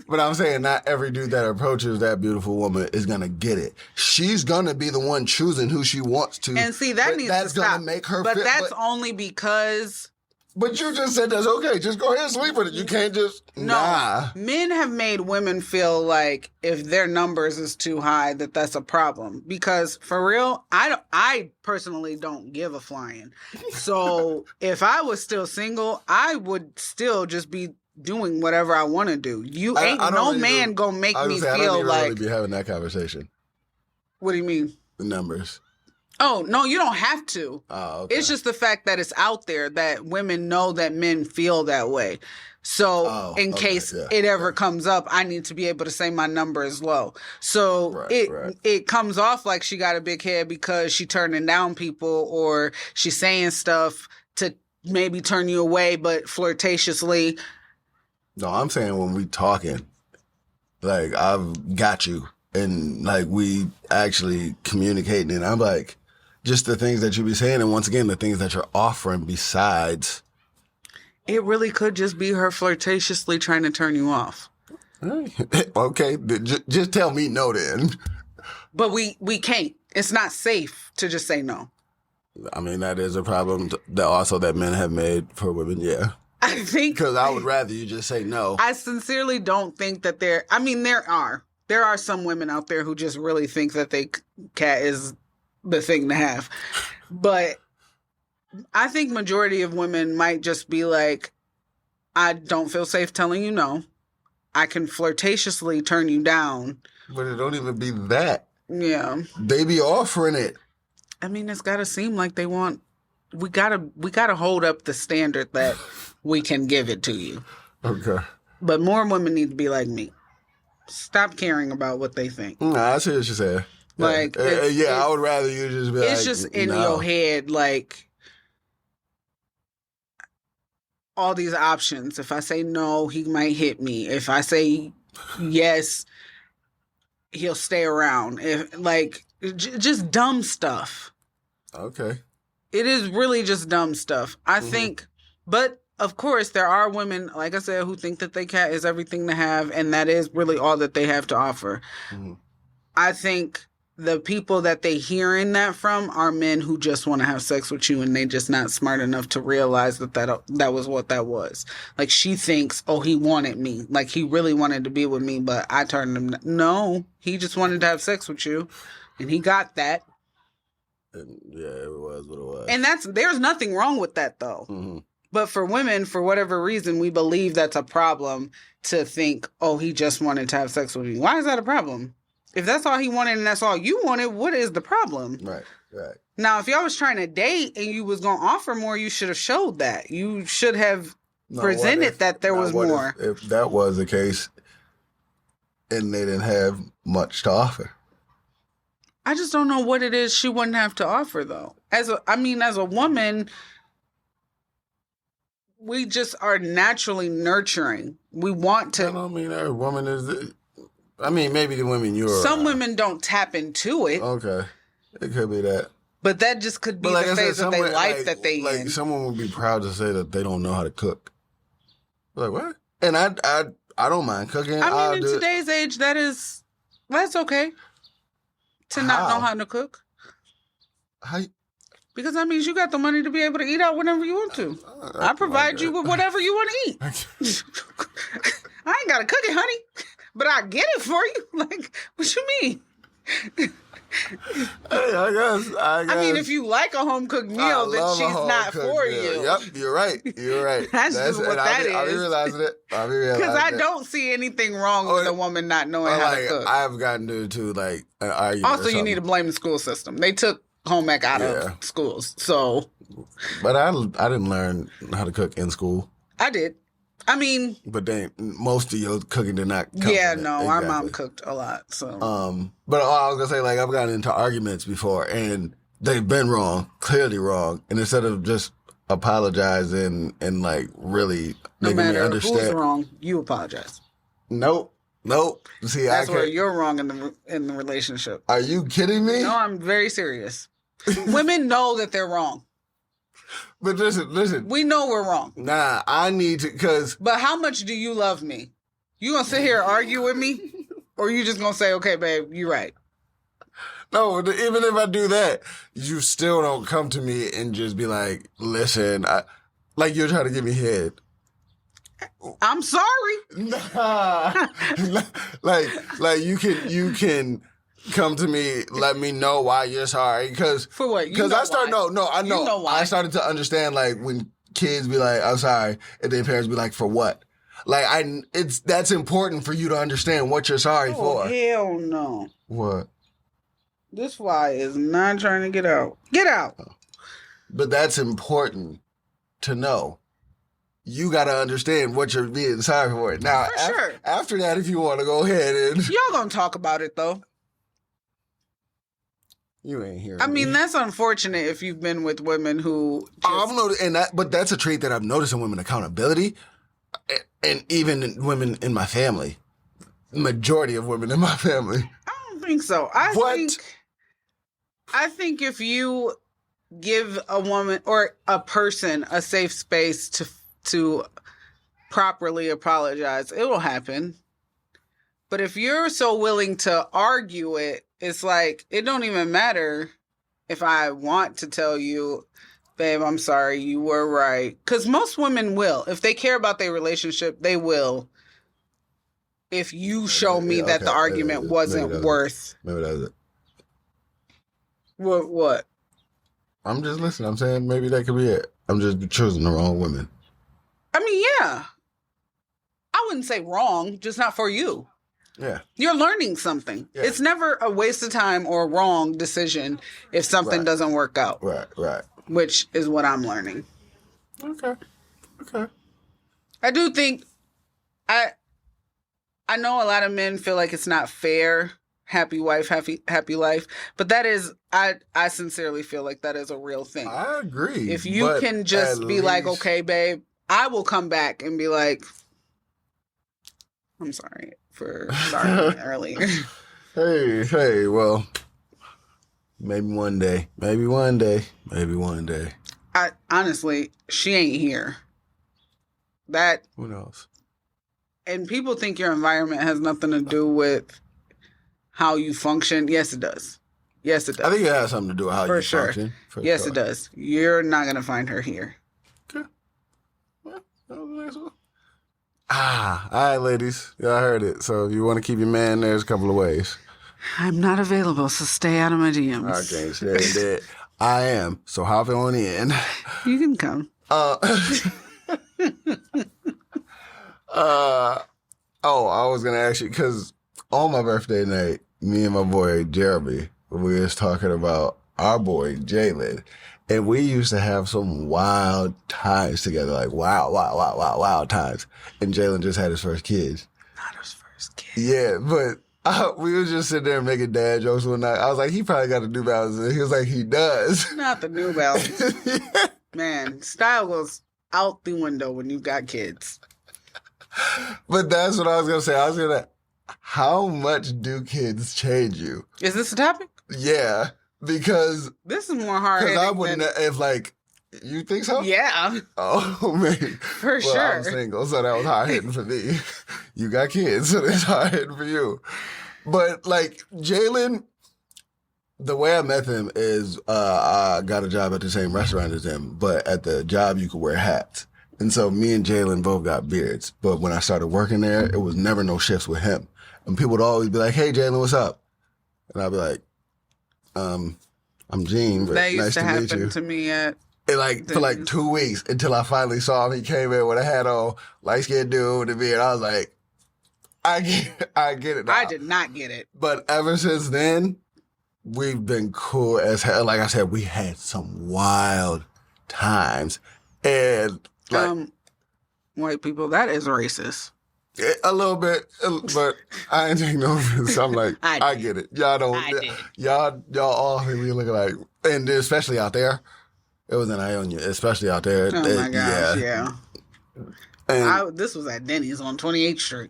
But I'm saying not every dude that approaches that beautiful woman is going to get it. She's going to be the one choosing who she wants to. And see, that needs to stop. That's going to make her But that's only because... But you just said that's okay. Just go ahead and sleep with it. You can't just... No. Nah. Men have made women feel like if their numbers is too high, that's a problem. Because for real, I personally don't give a flying. So if I was still single, I would still just be doing whatever I want to do. No man gonna make me feel I don't like... really be having that conversation. What do you mean? The numbers. Oh, no, you don't have to. Oh, okay. It's just the fact that it's out there that women know that men feel that way. So in case it ever comes up, I need to be able to say my number is low. So it comes off like she got a big head because she turning down people or she's saying stuff to maybe turn you away, but flirtatiously. No, I'm saying when we talking, I've got you. And we actually communicating, and I'm like, just the things that you be saying, and once again, the things that you're offering besides. It really could just be her flirtatiously trying to turn you off. Okay, just tell me no then. But we can't. It's not safe to just say no. I mean, that is a problem that men have made for women, yeah. I think... Because I would rather you just say no. I sincerely don't think that there are some women out there who just really think that cat is the thing to have. But I think majority of women might just be like, I don't feel safe telling you no. I can flirtatiously turn you down. But it don't even be that. Yeah. They be offering it. I mean, it's got to seem like they want... We gotta hold up the standard that we can give it to you. Okay. But more women need to be like me. Stop caring about what they think. Nah, I see what you're saying. I would rather you just be it's just in your head, all these options. If I say no, he might hit me. If I say yes, he'll stay around. If like just dumb stuff. Okay. It is really just dumb stuff. I think, but of course there are women, like I said, who think that their cat is everything to have, and that is really all that they have to offer. I think the people that they hearing that from are men who just want to have sex with you, and they just not smart enough to realize that was what that was. Like, she thinks, oh, he wanted me. Like, he really wanted to be with me, but I turned him. No, he just wanted to have sex with you, and he got that. And yeah, it was what it was. And there's nothing wrong with that, though. But for women, for whatever reason, we believe that's a problem to think, oh, he just wanted to have sex with me. Why is that a problem? If that's all he wanted and that's all you wanted, what is the problem? Right. Now, if y'all was trying to date and you was going to offer more, you should have showed that. You should have presented that there was more. If that was the case and they didn't have much to offer? I just don't know what it is she wouldn't have to offer, though. As a woman, we just are naturally nurturing. We want to. I don't mean every woman is. I mean, maybe the women you're. Some women don't tap into it. Okay, it could be that. But that just could be the phase of their life that they in. Like, someone would be proud to say that they don't know how to cook. Like, what? And I don't mind cooking. I mean, in today's age, that's okay. To not know how to cook. How? Because that means you got the money to be able to eat out whenever you want to. I provide you with whatever you want to eat. I ain't got to cook it, honey. But I get it for you. Like, what you mean? I guess. I mean, if you like a home cooked meal, then she's not for you. Yep, you're right. That's just what that is. I'll be realizing it. Because I don't see anything wrong with a woman not knowing how to cook. I've gotten to like an argument. Also, you need to blame the school system. They took home ec out of schools, so. But I didn't learn how to cook in school. I did. I mean, but most of your cooking did not come from our mom cooked a lot. So, but I was gonna say, like, I've gotten into arguments before, and they've been wrong, clearly wrong. And instead of just apologizing and like really making me understand, who's wrong, you apologize. Nope. See, that's where you're wrong in the relationship. Are you kidding me? No, I'm very serious. Women know that they're wrong. But listen. We know we're wrong. Nah, I need to, because. But how much do you love me? You gonna sit here and argue with me? Or you just gonna say, okay, babe, you're right? No, even if I do that, you still don't come to me and just be like, listen, like you're trying to give me head. I'm sorry. Nah. like you can come to me, let me know why you're sorry. Because for what? Because I started. I know. You know why. I started to understand, like, when kids be like, "I'm sorry," and their parents be like, "For what?" Like, that's important for you to understand what you're sorry for. Hell no. What? This fly is not trying to get out. Get out. But that's important to know. You got to understand what you're being sorry for. Now, sure. After that, if you want to go ahead and y'all gonna talk about it though. You ain't hearing I mean, that's unfortunate if you've been with women who but that's a trait that I've noticed in women: accountability, and even in women in my family. Majority of women in my family. I don't think so. I think if you give a woman or a person a safe space to properly apologize, it will happen. But if you're so willing to argue it, it's like, it don't even matter if I want to tell you, babe, I'm sorry, you were right. Because most women will. If they care about their relationship, they will. If you show me that the argument wasn't worth. Maybe that's it. What? I'm just listening. I'm saying maybe that could be it. I'm just choosing the wrong women. I mean, yeah. I wouldn't say wrong, just not for you. Yeah. You're learning something. Yeah. It's never a waste of time or a wrong decision if something doesn't work out. Right. Which is what I'm learning. Okay. I do think I know a lot of men feel like it's not fair, happy wife, happy life, but that is I sincerely feel like that is a real thing. I agree. If you can just be like, okay, babe, I will come back and be like, I'm sorry for starting earlier. Hey, well, maybe one day. Honestly, she ain't here. Who knows? And people think your environment has nothing to do with how you function. Yes, it does. I think it has something to do with how you function. Yes, it does. You're not going to find her here. Okay. Well, that was a nice one. All right, ladies. Y'all heard it. So if you want to keep your man, there's a couple of ways. I'm not available, so stay out of my DMs. I can't stand it. I am. So hop on in. You can come. I was going to ask you, because on my birthday night, me and my boy Jeremy, we was talking about our boy Jalen. And we used to have some wild times together, like wild times. And Jalen just had his first kids. Not his first kid. Yeah, but we was just sitting there making dad jokes one night. I was like, he probably got the New Balance. And he was like, he does. Not the New Balance. Yeah. Man, style goes out the window when you've got kids. But that's what I was going to say. How much do kids change you? Is this a topic? Yeah, because... This is more hard-headed because I wouldn't, if like... You think so? Yeah. Oh, man. For sure. I'm single, so that was hard-hitting for me. You got kids, so that's hard-hitting for you. But, like, Jalen, the way I met him is I got a job at the same restaurant as him, but at the job you could wear hats. And so me and Jalen both got beards. But when I started working there, it was never no shifts with him. And people would always be like, hey, Jalen, what's up? And I'd be like, I'm Gene, but that used nice to to meet you. happen to me at... And for 2 weeks until I finally saw him. He came in with a hat on, light-skinned dude with a beard. I was like, I get it now. I did not get it. But ever since then, we've been cool as hell. Like I said, we had some wild times. And like... white people, that is racist. A little bit, but I ain't taking no offense. I'm like, I get it. Y'all don't, y'all all think we look like, and especially out there. It was in Ionia, especially out there. Oh my gosh, yeah. And this was at Denny's on 28th Street.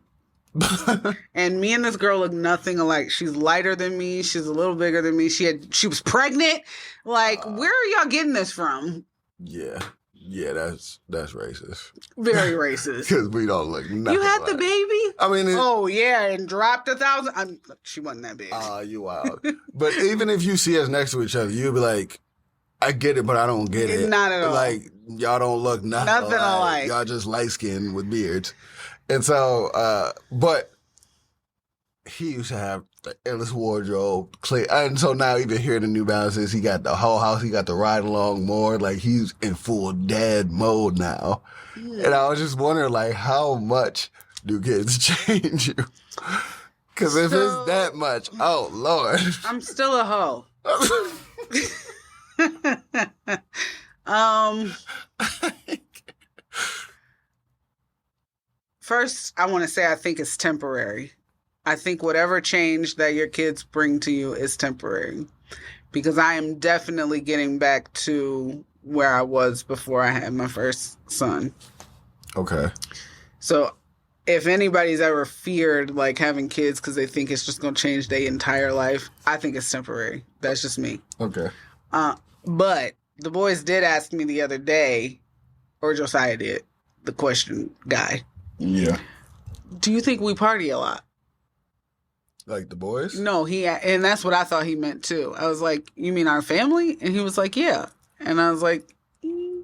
And me and this girl look nothing alike. She's lighter than me. She's a little bigger than me. She was pregnant. Like, where are y'all getting this from? Yeah. Yeah, that's racist. Very racist. Because we don't look nothing. You had the baby? I mean, oh yeah, and dropped 1,000. She wasn't that big. You wild. But even if you see us next to each other, you'll be like, I get it, but I don't get it. Not at all. Like, y'all don't look nothing alike. Y'all just light skinned with beards. And so, but he used to have the endless wardrobe. And so now even here in the New Balances, he got the whole house. He got the ride along more. Like, he's in full dad mode now. Yeah. And I was just wondering, like, how much do kids change you? Because if it's that much, oh, Lord. I'm still a hoe. First, I want to say I think it's temporary. I think whatever change that your kids bring to you is temporary. Because I am definitely getting back to where I was before I had my first son. Okay. So if anybody's ever feared like having kids because they think it's just going to change their entire life, I think it's temporary. That's just me. Okay. But the boys did ask me the other day, or Josiah did, the question guy. Yeah. Do you think we party a lot? Like the boys? No, and that's what I thought he meant too. I was like, you mean our family? And he was like, yeah. And I was like,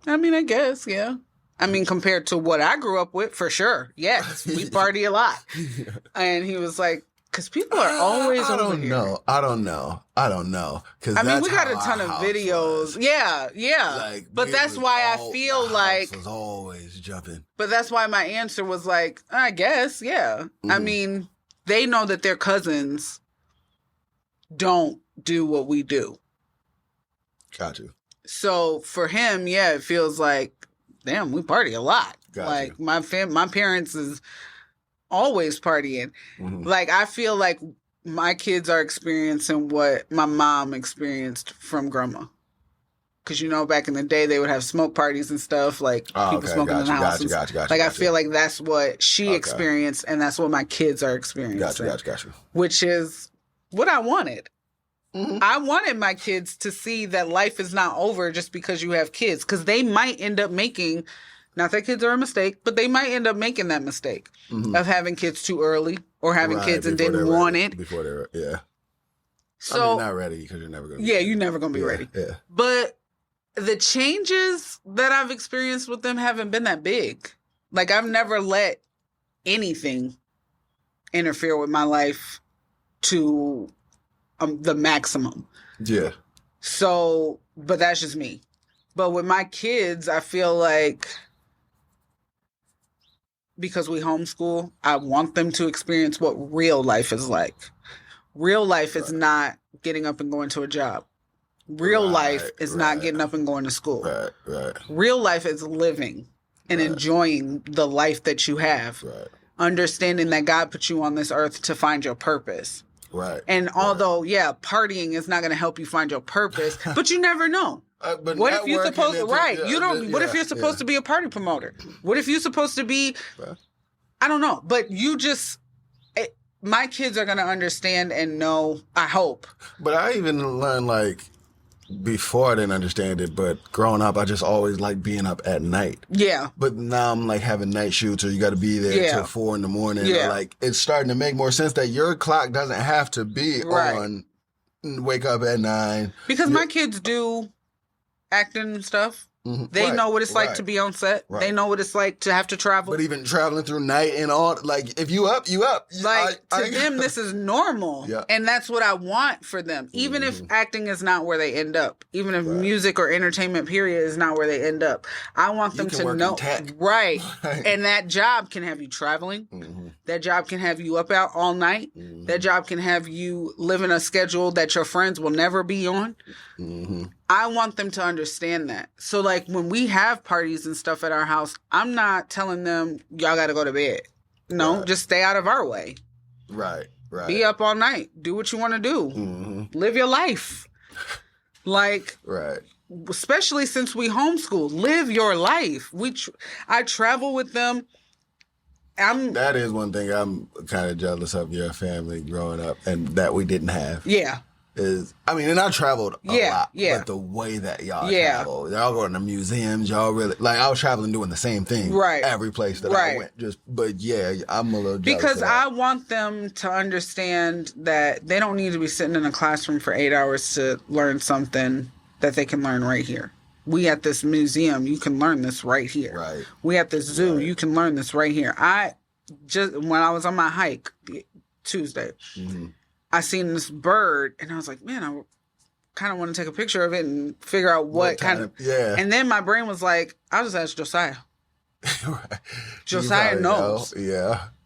I mean, I guess, yeah. I mean, compared to what I grew up with, for sure. Yes, we party a lot. Yeah. And he was like, because people are always I don't know. I don't know. I mean, we got a ton of videos. Yeah. Like, but that's why I feel like was always jumping. But that's why my answer was like, I guess, yeah. Mm. I mean, they know that their cousins don't do what we do. Got you. So for him, yeah, it feels like, damn, we party a lot. Got like you. my parents is always partying. Mm-hmm. Like, I feel like my kids are experiencing what my mom experienced from grandma. Because, you know, back in the day, they would have smoke parties and stuff, like people smoking in the house. Gotcha. I feel like that's what she experienced, and that's what my kids are experiencing. Gotcha. Which is what I wanted. I wanted my kids to see that life is not over just because you have kids, because they might end up making, not that kids are a mistake, but they might end up making that mistake of having kids too early or having kids and didn't want it. Before they're, yeah. So, I mean, you're not ready because you're never going to be ready. You're never going to be ready. Yeah. But the changes that I've experienced with them haven't been that big. Like, I've never let anything interfere with my life to the maximum. Yeah. So, but that's just me. But with my kids, I feel like because we homeschool, I want them to experience what real life is like. Real life is not getting up and going to a job. Real life is not getting up and going to school. Right. Real life is living and enjoying the life that you have. Right. Understanding that God put you on this earth to find your purpose. Right. And although, partying is not going to help you find your purpose, but you never know. But what if you're supposed to, what if you're supposed to be a party promoter? What if you're supposed to be, I don't know, but you just, my kids are going to understand and know, I hope. But I even learned, like, before I didn't understand it, but growing up, I just always liked being up at night. Yeah. But now I'm like having night shoots, or you got to be there till 4 a.m. Yeah. Or, like, it's starting to make more sense that your clock doesn't have to be on, wake up at 9. Because my kids do acting and stuff. They know what it's like to be on set. They know what it's like to have to travel. But even traveling through night and all, like, if you up, you up. Like, to them, this is normal. And that's what I want for them. Even if acting is not where they end up. Even if music or entertainment, period, is not where they end up. I want them to know. Right. And that job can have you traveling. That job can have you up out all night. That job can have you living a schedule that your friends will never be on. I want them to understand that. So, like, when we have parties and stuff at our house, I'm not telling them, y'all got to go to bed. No, just stay out of our way. Right. Be up all night. Do what you want to do. Live your life. Like, especially since we homeschool, live your life. I travel with them. That is one thing I'm kind of jealous of your family growing up, and that we didn't have. Yeah. And I traveled a lot, but the way that y'all travel, y'all going to museums, y'all really, like, I was traveling doing the same thing every place that I went. I'm a little jealous because I want them to understand that they don't need to be sitting in a classroom for 8 hours to learn something that they can learn right here. We at this museum, you can learn this right here. Right. We at this zoo, you can learn this right here. When I was on my hike Tuesday, I seen this bird, and I was like, man, I kind of want to take a picture of it and figure out what kind of... Yeah. And then my brain was like, I'll just ask Josiah. Josiah knows.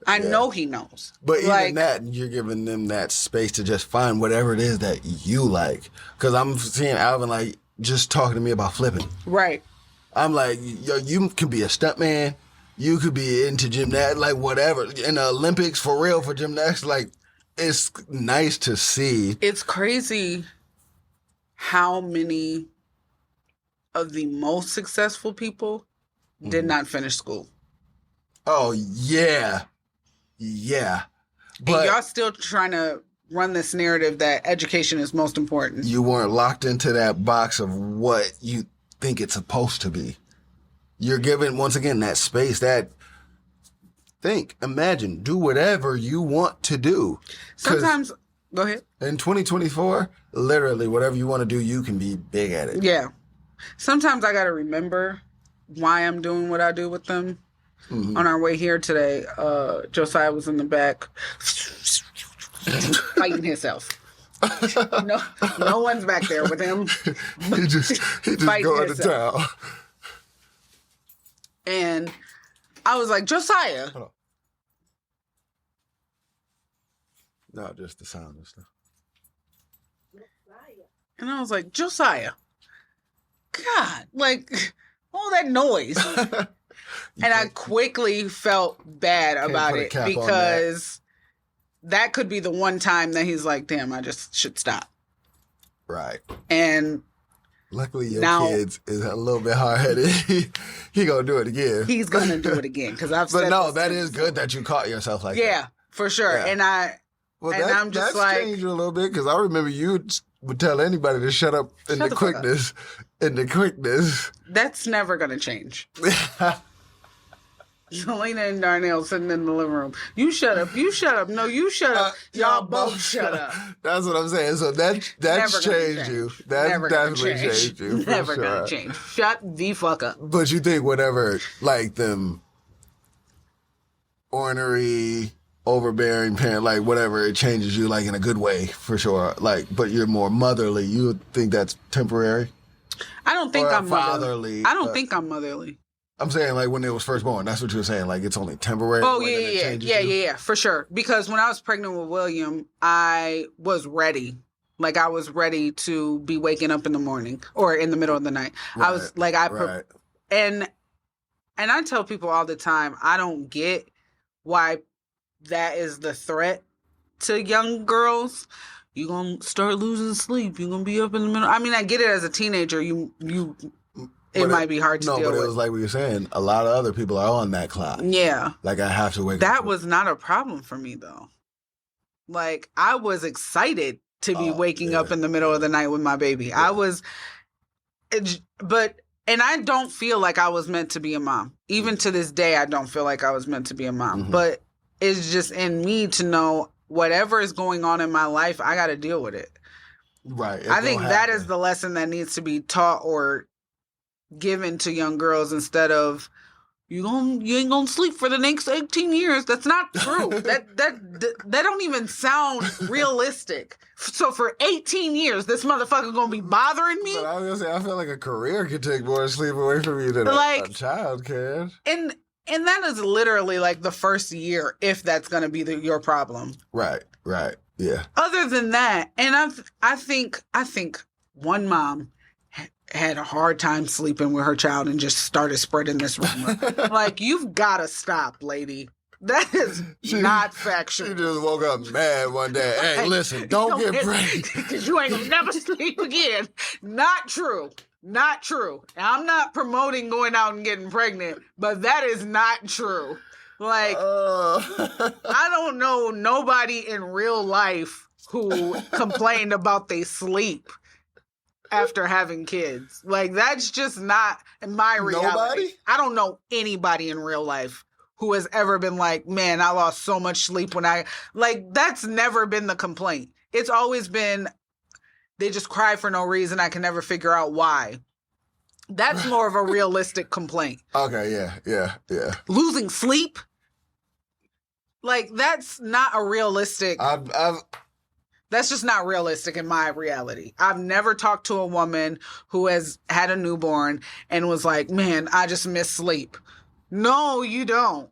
I know he knows. But even that, you're giving them that space to just find whatever it is that you like. Because I'm seeing Alvin, like, just talking to me about flipping. Right. I'm like, yo, you can be a stuntman. You could be into gymnastics, like, whatever. In the Olympics, for real, for gymnastics, like... It's nice to see. It's crazy how many of the most successful people did not finish school. Oh, yeah. Yeah. But and y'all still trying to run this narrative that education is most important. You weren't locked into that box of what you think it's supposed to be. You're given, once again, that space, that... Think, imagine, do whatever you want to do. Sometimes, go ahead. In 2024, literally, whatever you want to do, you can be big at it. Yeah. Sometimes I got to remember why I'm doing what I do with them. On our way here today, Josiah was in the back fighting himself. No one's back there with him. he just going to town. And I was like, Josiah. Hold on. No, just the sound and stuff. And I was like, Josiah. God, like, all that noise. And I quickly felt bad about it because that could be the one time that he's like, damn, I just should stop. Right. And... Luckily, your kids is a little bit hard-headed. He gonna do it again. He's gonna do it again because I've. But no, that is good that you caught yourself like that. Yeah, for sure. Yeah. And Well, and I'm just that's like, changed you a little bit because I remember you would tell anybody to shut up in the quickness. In the quickness. That's never gonna change. Selena and Darnell sitting in the living room. You shut up. You shut up. No, you shut up. Y'all both shut up. That's what I'm saying. So that's changed you. That's definitely changed you. Never gonna change. Shut the fuck up. But you think whatever, like them ornery, overbearing parent, like whatever, it changes you like in a good way for sure. Like, but you're more motherly. You would think that's temporary? I don't think I'm fatherly. I don't think I'm motherly. I'm saying like when it was first born. That's what you were saying. Like it's only temporary. Oh yeah, for sure. Because when I was pregnant with William, I was ready. Like I was ready to be waking up in the morning or in the middle of the night. Right, I was like and I tell people all the time, I don't get why that is the threat to young girls. You're going to start losing sleep. You're going to be up in the middle. I mean, I get it as a teenager. It might be hard to deal with. No, but it was like what you're saying. A lot of other people are on that clock. Yeah. Like, I have to wake up. That was not a problem for me, though. Like, I was excited to be waking up in the middle of the night with my baby. Yeah. And I don't feel like I was meant to be a mom. Even to this day, I don't feel like I was meant to be a mom. Mm-hmm. But it's just in me to know whatever is going on in my life, I got to deal with it. Right. I think that is the lesson that needs to be taught or given to young girls instead of you ain't gonna sleep for the next 18 years. That's not true. that don't even sound realistic. So for 18 years, this motherfucker gonna be bothering me. But I was gonna say, I feel like a career could take more sleep away from you than a child can. And that is literally like the first year, if that's gonna be your problem. Right. Yeah. Other than that, and I think one mom had a hard time sleeping with her child and just started spreading this rumor. Like, you've got to stop, lady. That is not factual. She just woke up mad one day. Hey, listen, don't get pregnant. Because you ain't going to never sleep again. Not true. Not true. I'm not promoting going out and getting pregnant, but that is not true. Like, I don't know nobody in real life who complained about they sleep after having kids. Like, that's just not my reality. Nobody? I don't know anybody in real life who has ever been like, man, I lost so much sleep when that's never been the complaint. It's always been, they just cry for no reason. I can never figure out why. That's more of a realistic complaint. Okay, yeah. Losing sleep? Like, that's not a realistic... That's just not realistic in my reality. I've never talked to a woman who has had a newborn and was like, man, I just miss sleep. No, you don't.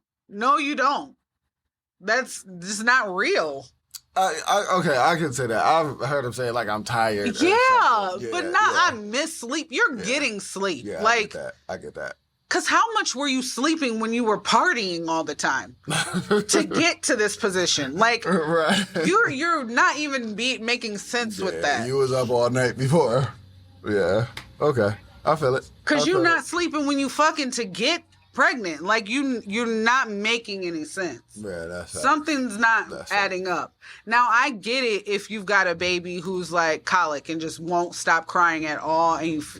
That's just not real. I can say that. I've heard him say, like, I'm tired. Yeah, but I miss sleep. You're getting sleep. Yeah, like, I get that. Because how much were you sleeping when you were partying all the time to get to this position? Like, right. You're not even making sense with that. You was up all night before. Yeah. Okay. I feel it. Because you're not sleeping when you fucking to get pregnant. Like, you're not making any sense. Yeah, something's not adding up. Now, I get it if you've got a baby who's like colic and just won't stop crying at all,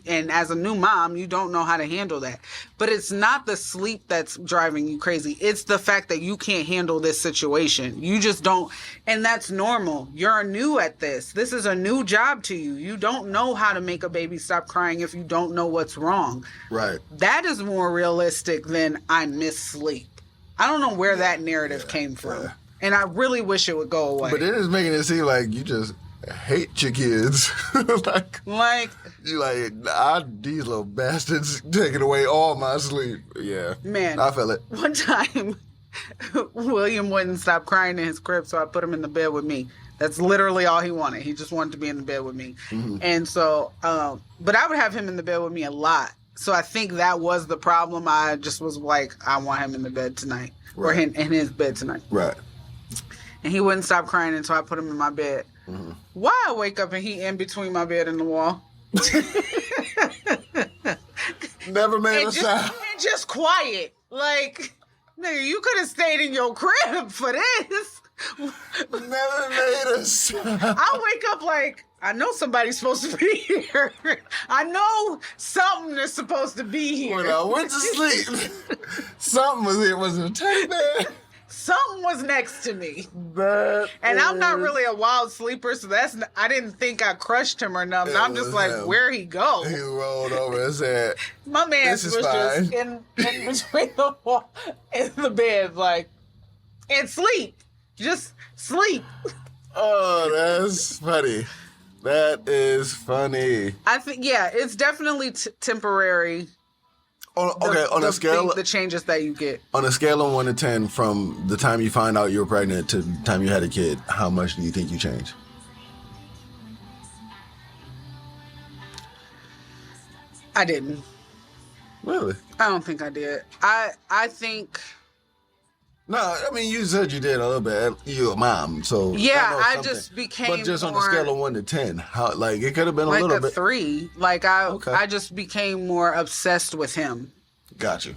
and as a new mom, you don't know how to handle that. But it's not the sleep that's driving you crazy. It's the fact that you can't handle this situation. You just don't, and that's normal. You're new at this. This is a new job to you. You don't know how to make a baby stop crying if you don't know what's wrong. Right. That is more realistic than I miss sleep. I don't know where that narrative came from. Yeah. And I really wish it would go away. But it is making it seem like you just hate your kids. like you these little bastards taking away all my sleep. Yeah. Man. I feel it. One time, William wouldn't stop crying in his crib, so I put him in the bed with me. That's literally all he wanted. He just wanted to be in the bed with me. Mm-hmm. And so, but I would have him in the bed with me a lot. So I think that was the problem. I just was like, I want him in the bed tonight. Right. Or in his bed tonight. Right. And he wouldn't stop crying until I put him in my bed. Mm-hmm. Why I wake up and he in between my bed and the wall? Never made a sound. And just quiet. Like, nigga, you could have stayed in your crib for this. Never made us. I wake up like, I know somebody's supposed to be here. I know something is supposed to be here. When I went to sleep, something was here. Was it a teddy bear? Something was next to me. I'm not really a wild sleeper, so I didn't think I crushed him or nothing. I'm just like, where'd he go? He rolled over and said, my man was just in between the wall in the bed, like, and sleep. Just sleep. Oh, that's funny. That is funny. I think, yeah, it's definitely temporary. On a scale, the changes that you get. On a scale of 1 to 10, from the time you find out you were pregnant to the time you had a kid, how much do you think you changed? I didn't. Really? I don't think I did. I think. No, I mean, you said you did a little bit. You're a mom, so yeah, I just became. But just on a scale of 1 to 10, how, like, it could have been a like little a bit 3. Like I just became more obsessed with him. Gotcha.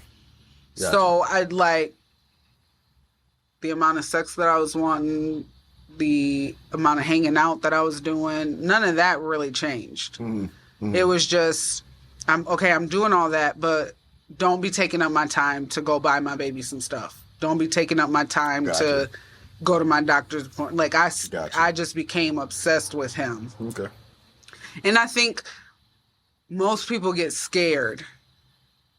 So I'd like the amount of sex that I was wanting, the amount of hanging out that I was doing. None of that really changed. Mm-hmm. It was just, I'm doing all that, but don't be taking up my time to go buy my baby some stuff. Don't be taking up my time to go to my doctor's appointment. Like, I just became obsessed with him. Okay. And I think most people get scared.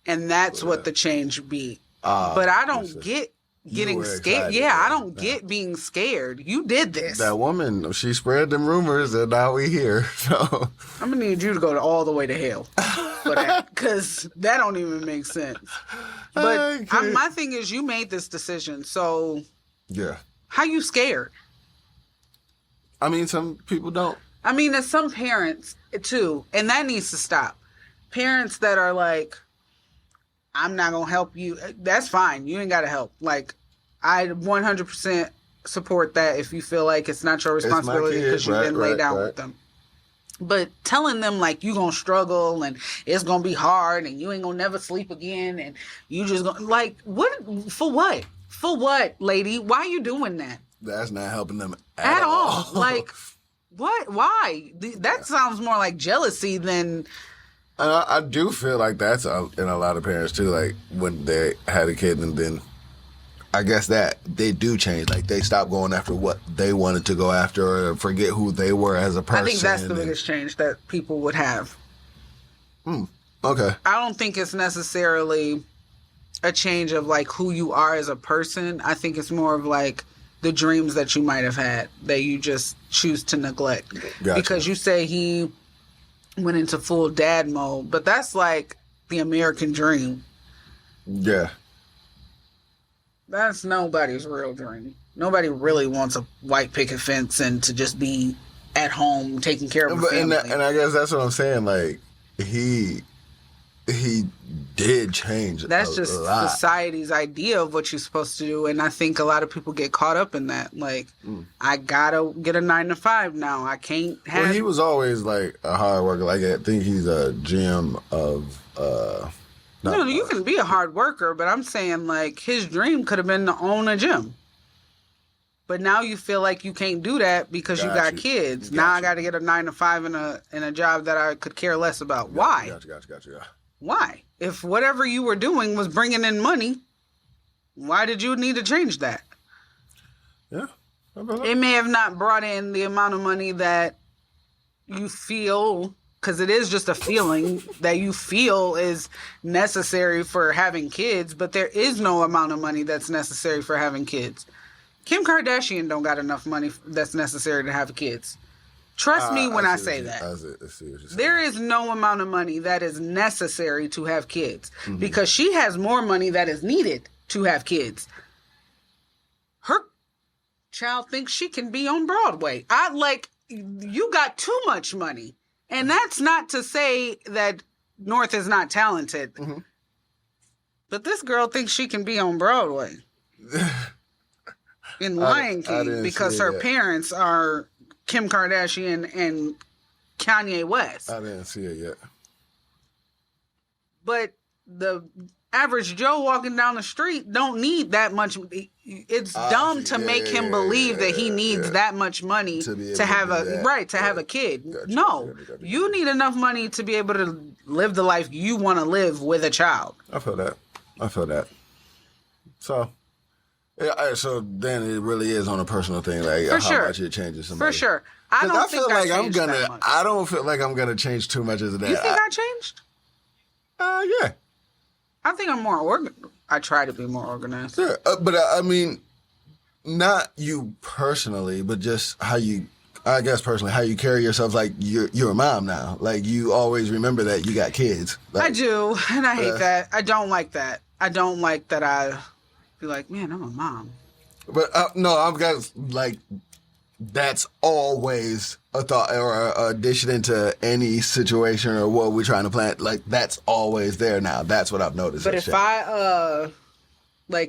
And that's what the change be. But I don't get getting scared. Yeah, I don't get being scared. You did this. That woman, she spread them rumors, and now we here. So I'm going to need you to go all the way to hell for that. Because that don't even make sense. But my thing is, you made this decision, so yeah. How you scared? I mean, some people don't. I mean, there's some parents too, and that needs to stop. Parents that are like, I'm not gonna help you. That's fine. You ain't gotta help. Like, I 100% support that if you feel like it's not your responsibility because you didn't lay down with them. But telling them, like, you gonna struggle and it's gonna be hard and you ain't gonna never sleep again and you just gonna, like, what? For what? For what, lady? Why are you doing that? That's not helping them at all. Like, what? Why? That sounds more like jealousy than... And I do feel like that's in a lot of parents, too. Like, when they had a kid and then... I guess that they do change. Like, they stop going after what they wanted to go after or forget who they were as a person. I think that's the biggest change that people would have. Okay. I don't think it's necessarily a change of, like, who you are as a person. I think it's more of, like, the dreams that you might have had that you just choose to neglect. Gotcha. Because you say he went into full dad mode, but that's, like, the American dream. Yeah. That's nobody's real dream. Nobody really wants a white picket fence and to just be at home taking care of a family. And I guess that's what I'm saying. Like, he did change. That's just society's idea of what you're supposed to do, and I think a lot of people get caught up in that. Like, I gotta get a 9 to 5 now. I can't have. Well, he was always like a hard worker. Like, I think he's a GM of. No, you can be a hard worker, but I'm saying, like, his dream could have been to own a gym. But now you feel like you can't do that because you got kids. Now I got to get a 9 to 5 in a job that I could care less about. Why? Gotcha. Why? If whatever you were doing was bringing in money, why did you need to change that? Yeah. It may have not brought in the amount of money that you feel... Because it is just a feeling that you feel is necessary for having kids, but there is no amount of money that's necessary for having kids. Kim Kardashian don't got enough money that's necessary to have kids. Trust me when I say that. There is no amount of money that is necessary to have kids because she has more money that is needed to have kids. Her child thinks she can be on Broadway. You got too much money. And that's not to say that North is not talented. Mm-hmm. But this girl thinks she can be on Broadway. In Lion King because her parents are Kim Kardashian and Kanye West. I didn't see it yet. But average Joe walking down the street don't need that much. It's dumb to make him believe that he needs that much money to have a kid. Gotcha. No, you need enough money to be able to live the life you want to live with a child. I feel that. So, yeah, so then it really is on a personal thing, like how much it changes somebody. For sure. I don't feel like I'm gonna change too much as a dad. You think I changed? Yeah. I think I'm more organized. I try to be more organized. Yeah, but I mean, not you personally, but just how you carry yourself. Like you're a mom now. Like you always remember that you got kids. Like, I do, and I hate that. I don't like that. I don't like that. I be like, man, I'm a mom. But no, I've got like. That's always a thought or a addition into any situation or what we're trying to plan. Like, that's always there now. That's what I've noticed. But if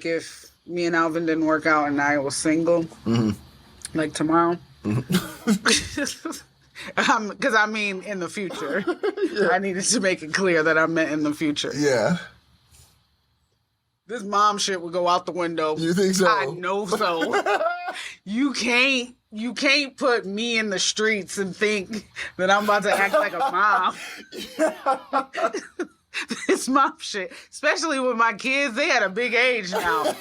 if me and Alvin didn't work out and I was single, like tomorrow, because I mean in the future, yeah. I needed to make it clear that I meant in the future. Yeah. This mom shit would go out the window. You think so? I know so. You can't put me in the streets and think that I'm about to act like a mom. This mom shit, especially with my kids, they had a big age now.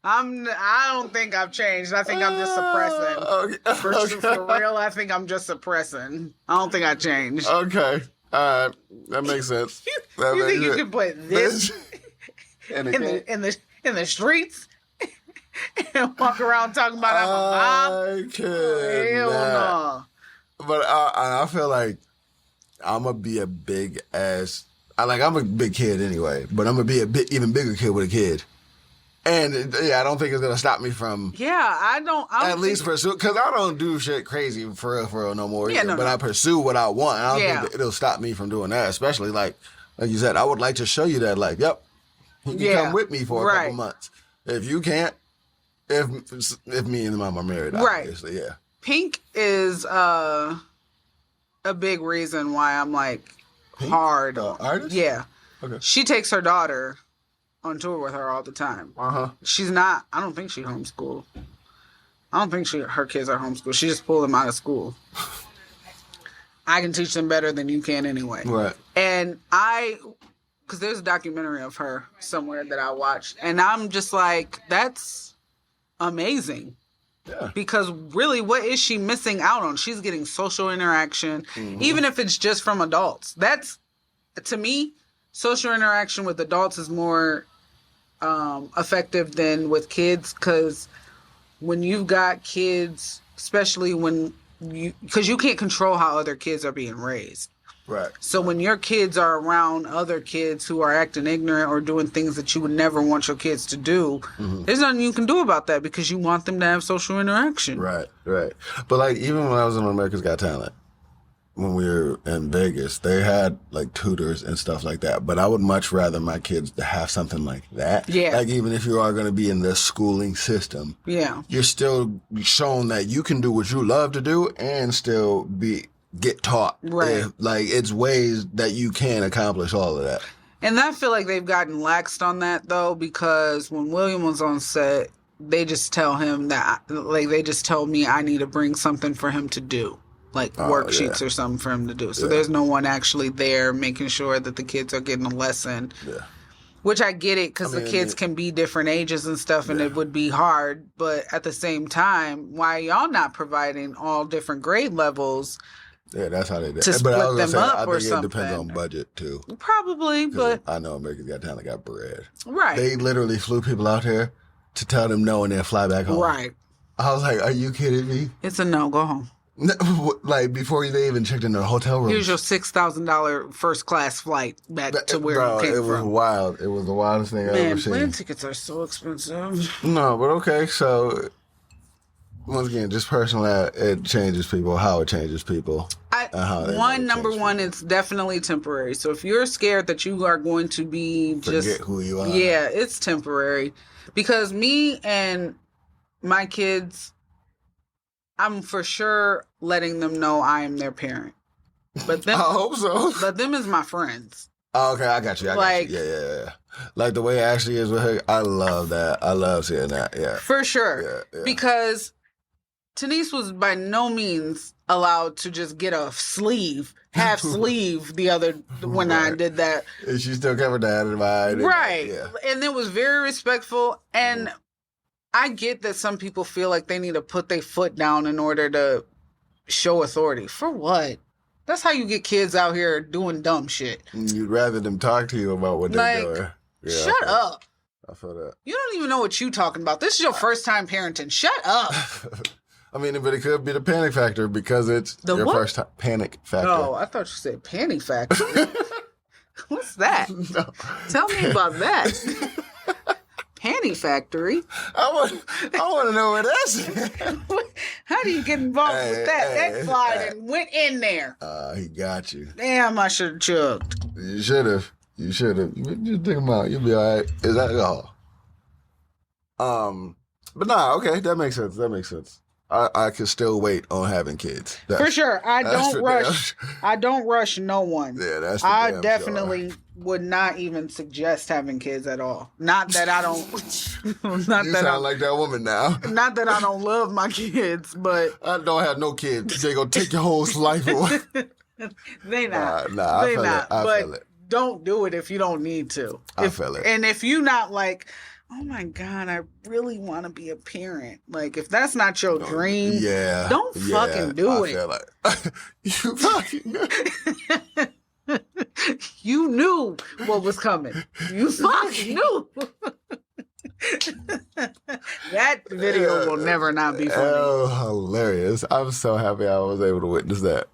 I don't think I've changed. I think I'm just suppressing. For real, I think I'm just suppressing. I don't think I changed. Okay. All right. That makes sense. You think you can put this in the streets? And walk around talking about I'm a mom? I can't. Hell no. But I feel like I'm going to be a big ass... I'm a big kid anyway, but I'm going to be even bigger kid with a kid. And yeah, I don't think it's going to stop me from... Yeah, I don't at least pursue... Because I don't do shit crazy for real no more. Yeah, but I pursue what I want. I don't think it'll stop me from doing that. Especially like you said, I would like to show you that life. Yep. You can come with me for a couple months. If you can't, if me and the mom are married, obviously, yeah. Pink is a big reason why I'm like Pink? hard. Artist? Yeah. Okay. She takes her daughter on tour with her all the time. She's not. I don't think she homeschooled. I don't think her kids are homeschooled. She just pulled them out of school. I can teach them better than you can anyway. Right. And because there's a documentary of her somewhere that I watched, and I'm just like, that's amazing. Yeah. Because really, what is she missing out on? She's getting social interaction, even if it's just from adults. That's, to me, social interaction with adults is more effective than with kids, because when you've got kids, especially because you can't control how other kids are being raised. Right. So when your kids are around other kids who are acting ignorant or doing things that you would never want your kids to do, there's nothing you can do about that because you want them to have social interaction. Right. But like even when I was on America's Got Talent, when we were in Vegas, they had like tutors and stuff like that. But I would much rather my kids to have something like that. Yeah. Like even if you are going to be in the schooling system, you're still shown that you can do what you love to do and still get taught. Right. Like it's ways that you can accomplish all of that. And I feel like they've gotten laxed on that though, because when William was on set, they just tell him that, like they just told me I need to bring something for him to do. Like worksheets or something for him to do. So there's no one actually there making sure that the kids are getting a lesson. Yeah. Which I get it, because the kids can be different ages and stuff, and it would be hard. But at the same time, why are y'all not providing all different grade levels? Yeah, that's how they do. To split them up or something. I think it depends on budget too. Probably, but I know America's Got Talent got bread. Right. They literally flew people out here to tell them no and then fly back home. Right. I was like, are you kidding me? It's a no. Go home. Like before they even checked into the hotel room. Here's your $6,000 first class flight back to where you came from. It was wild. It was the wildest thing I've ever seen. Plane tickets are so expensive. No, but okay. So once again, just personally, it changes people. How it changes people. Number one, it's definitely temporary. So if you're scared that you are going to forget who you are, it's temporary. Because me and my kids, I'm for sure letting them know I am their parent. But them, I hope so. But them is my friends. Oh, okay, I got you. Like, Yeah. Like the way Ashley is with her, I love that. I love seeing that. Yeah, for sure. Yeah. Because Tanise was by no means allowed to just get a half sleeve when I did that. And she still covered that in mind. Right. Yeah. And it was very respectful. And I get that some people feel like they need to put their foot down in order to show authority. For what? That's how you get kids out here doing dumb shit. You'd rather them talk to you about what they're doing. Yeah, shut up. I feel that. You don't even know what you're talking about. This is your first time parenting. Shut up. I mean, but it could be the panic factor because it's your first time. Panic factor. Oh, I thought you said panty factor. What's that? No. Tell me about that. Panty factory. I want to know what that's. How do you get involved with that? That slide and went in there. He got you. Damn, I should have chugged. You should have. Just take them out. You'll be all right. Is that all? But nah, okay, that makes sense. I can still wait on having kids. For sure. I don't rush no one. Yeah, that's I definitely would not even suggest having kids at all. Not that I don't you sound like that woman now. Not that I don't love my kids, but I don't have no kids. They gonna take your whole life away. They not. Nah, I feel it. Don't do it if you don't need to. I feel it. And if you not like, oh my God, I really want to be a parent. Like, if that's not your dream, don't fucking do it. Feel like, you fucking You knew what was coming. You fucking knew. That video will never not be funny. Oh, hilarious. I'm so happy I was able to witness that.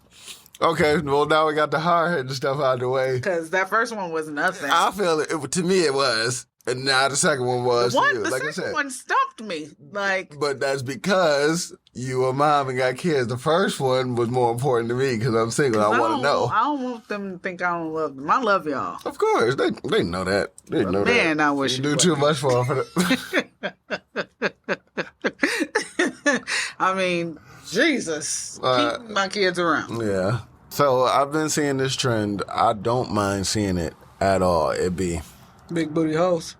Okay, well, now we got the hard-hitting stuff out of the way. Because that first one was nothing. I feel it. To me, it was. And now the second one was. The second one stumped me. But that's because you a mom and got kids. The first one was more important to me because I'm single. I want to know. I don't want them to think I don't love them. I love y'all. Of course. They know that. They know that. Man, I wish you do too much for them. I mean, Jesus. Keep my kids around. Yeah. So I've been seeing this trend. I don't mind seeing it at all. It be big booty hoes.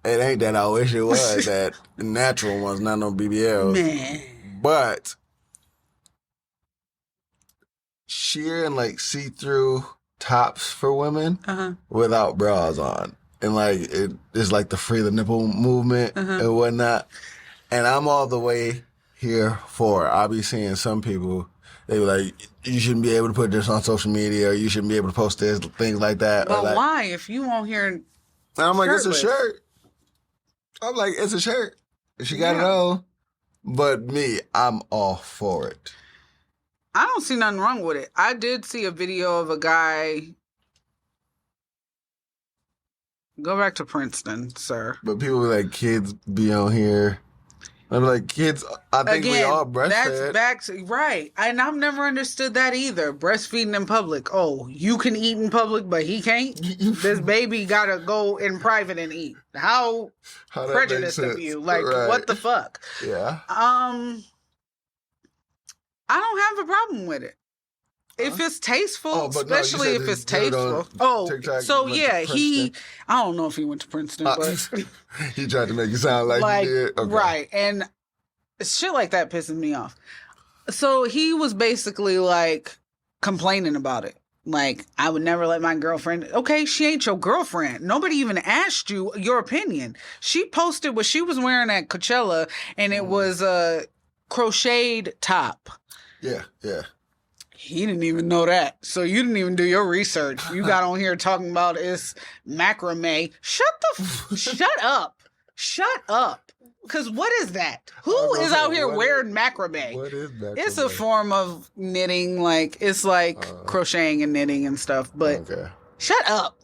It ain't that I wish it was. That natural ones, not no BBLs. Man. But sheer and like see-through tops for women without bras on. And like it's like the free the nipple movement and whatnot. And I'm all the way here for it. I'll be seeing some people, they be like, you shouldn't be able to put this on social media, or you shouldn't be able to post this, things like that. But like, why? If you won't hear and I'm like, shirtless. It's a shirt. I'm like, it's a shirt. She got it on. But me, I'm all for it. I don't see nothing wrong with it. I did see a video of a guy. Go back to Princeton, sir. But people be like, kids be on here. I'm like, kids, I think we all breastfed. That's back to, right. And I've never understood that either. Breastfeeding in public. Oh, you can eat in public, but he can't? This baby got to go in private and eat. How prejudiced of you. Like, what the fuck? Yeah. I don't have a problem with it. If it's tasteful, especially if it's tasteful. So yeah, I don't know if he went to Princeton, but he tried to make it sound like he did. Okay. Right. And shit like that pisses me off. So he was basically like complaining about it. Like, I would never let my girlfriend. Okay, she ain't your girlfriend. Nobody even asked you your opinion. She posted what she was wearing at Coachella, and it was a crocheted top. Yeah. He didn't even know that. So you didn't even do your research. You got on here talking about it's macrame. Shut up. Shut up. Because what is that? Who is out here wearing macrame? What is macrame? It's a form of knitting. Like, it's like crocheting and knitting and stuff. But shut up.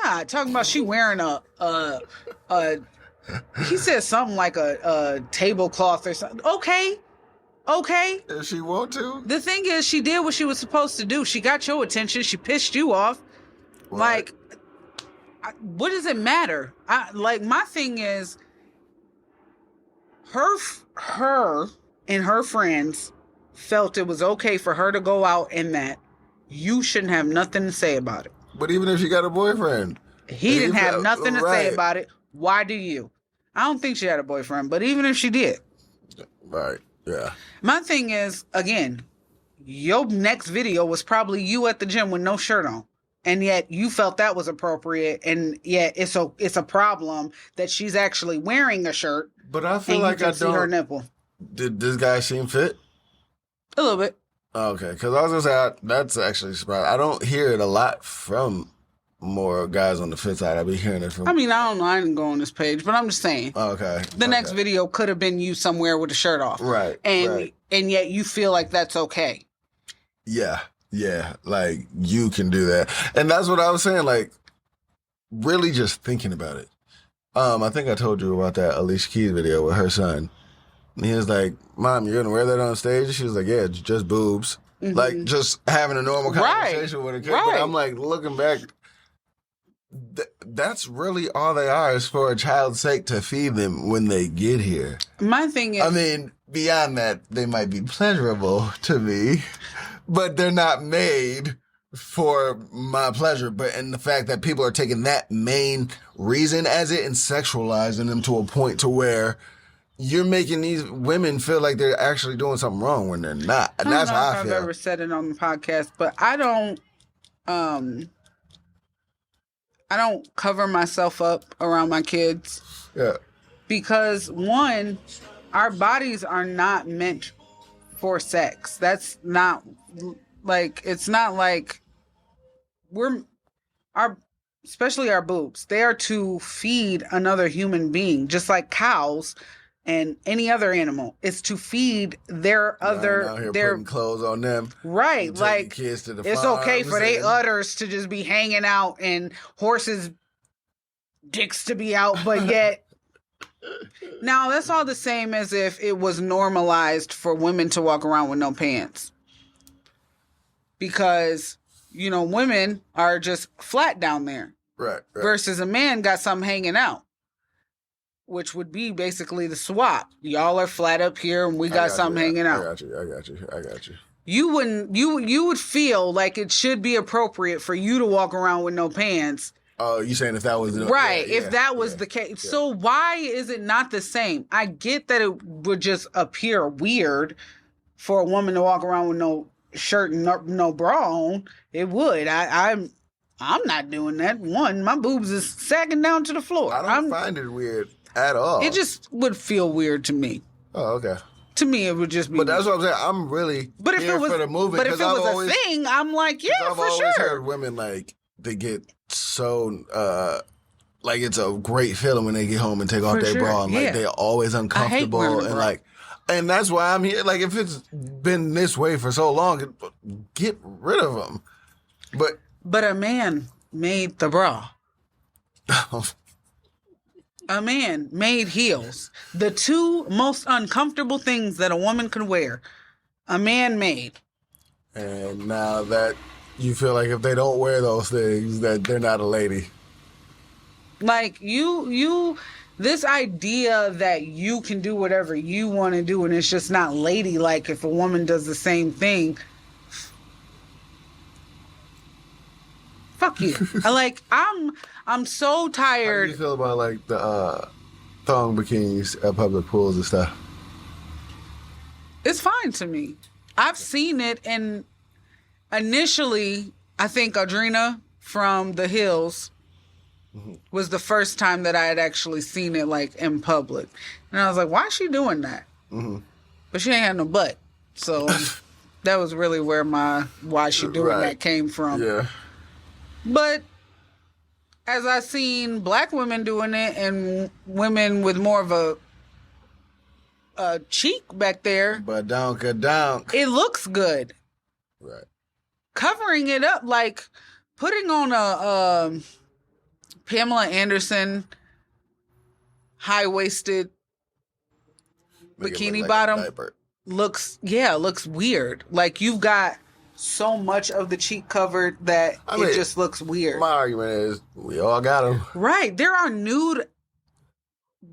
God, talking about she wearing he said something like a tablecloth or something. Okay. If she want to. The thing is, she did what she was supposed to do. She got your attention. She pissed you off. What? Like, what does it matter? My thing is, her and her friends felt it was okay for her to go out in that. You shouldn't have nothing to say about it. But even if she got a boyfriend. He didn't have nothing to say about it. Why do you? I don't think she had a boyfriend, but even if she did. Right, yeah. My thing is, again, your next video was probably you at the gym with no shirt on. And yet you felt that was appropriate, and yet it's a problem that she's actually wearing a shirt. But I feel like I don't see her nipple. Did this guy seem fit? A little bit. Okay, because I was gonna say that's actually surprising. I don't hear it a lot from more guys on the fit side. I be hearing it from. I mean, I don't know. I didn't go on this page, but I'm just saying. Okay. The next video could have been you somewhere with a shirt off, right? And yet you feel like that's okay. Yeah, like you can do that, and that's what I was saying. Like, really, just thinking about it. I think I told you about that Alicia Keys video with her son. And he was like, "Mom, you're gonna wear that on stage?" She was like, "Yeah, it's just boobs." Mm-hmm. Like, just having a normal conversation with a kid. Right. But I'm like, looking back, that's really all they are, is for a child's sake, to feed them when they get here. My thing is, I mean, beyond that, they might be pleasurable to me, but they're not made for my pleasure. But in the fact that people are taking that main reason as it and sexualizing them to a point to where you're making these women feel like they're actually doing something wrong when they're not. And that's how I feel. I don't know if I've ever said it on the podcast, but I don't cover myself up around my kids. Yeah. Because one, our bodies are not meant for sex. That's not like, it's not like especially our boobs, they are to feed another human being, just like cows and any other animal. It's to feed their putting clothes on them. Right. Like, kids to the it's okay for their udders to just be hanging out and horses' dicks to be out, but yet now that's all the same as if it was normalized for women to walk around with no pants. Because, women are just flat down there. Right. Versus a man got something hanging out, which would be basically the swap. Y'all are flat up here and we got something hanging out. I got you. You would feel like it should be appropriate for you to walk around with no pants. Oh, you saying if that was right? If that was the case, so why is it not the same? I get that it would just appear weird for a woman to walk around with no shirt and no bra on. It would. I'm not doing that. One, my boobs is sagging down to the floor. I don't find it weird at all. It just would feel weird to me. Oh, okay. To me, it would just be. But that's what I'm saying. I'm really here for the movement. But if it was a thing, I'm like, yeah, for sure. I've always heard women like they get so like it's a great feeling when they get home and take off their bra, and like they're always uncomfortable and like. And that's why I'm here. Like, if it's been this way for so long, get rid of them. But a man made the bra. A man made heels. The two most uncomfortable things that a woman could wear, a man made. And now that you feel like if they don't wear those things, that they're not a lady. Like, this idea that you can do whatever you want to do and it's just not ladylike if a woman does the same thing. Fuck you. I'm so tired. How do you feel about like the thong bikinis at public pools and stuff? It's fine to me. I've seen it, and initially I think Audrina from The Hills was the first time that I had actually seen it like in public. And I was like, why is she doing that? Mm-hmm. But she ain't had no butt. So that was really where why she doing that came from. Yeah. But as I seen black women doing it and women with more of a cheek back there. But donk. It looks good. Right. Covering it up, like putting on a Pamela Anderson high-waisted bikini bottom looks weird. Like you've got so much of the cheek covered that it just looks weird. My argument is we all got them. Right. There are nude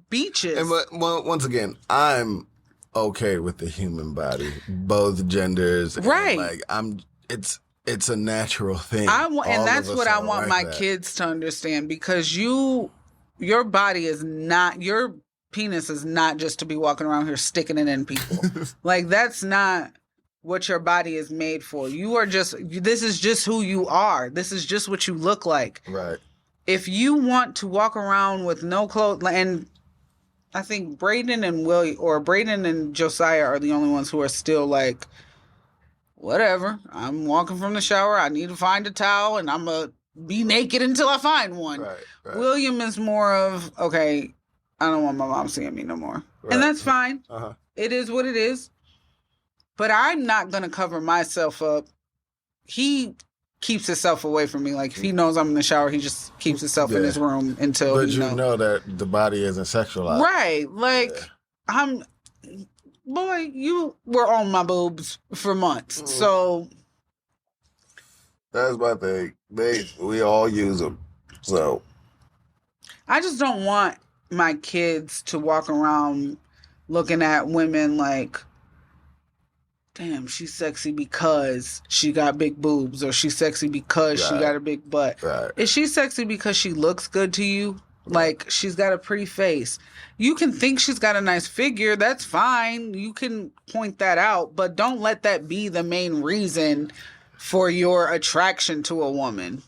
beaches. And once again, I'm okay with the human body, both genders. Right. And like it's a natural thing. And that's what I want my kids to understand, because your body is not, your penis is not just to be walking around here sticking it in people. Like, that's not what your body is made for. This is just who you are. This is just what you look like. Right. If you want to walk around with no clothes, and I think Braden and Josiah are the only ones who are still like, whatever, I'm walking from the shower, I need to find a towel, and I'm going to be naked until I find one. Right. William is more of, okay, I don't want my mom seeing me no more. Right. And that's fine. Uh-huh. It is what it is. But I'm not going to cover myself up. He keeps himself away from me. Like, if he knows I'm in the shower, he just keeps himself in his room until, But you know that the body isn't sexualized. Right. Like, boy, you were on my boobs for months. Mm. So that's my thing. We all use them. So I just don't want my kids to walk around looking at women like, damn, she's sexy because she got big boobs, or she's sexy because she got a big butt. Right. Is she sexy because she looks good to you? Like, she's got a pretty face. You can think she's got a nice figure. That's fine. You can point that out, but don't let that be the main reason for your attraction to a woman,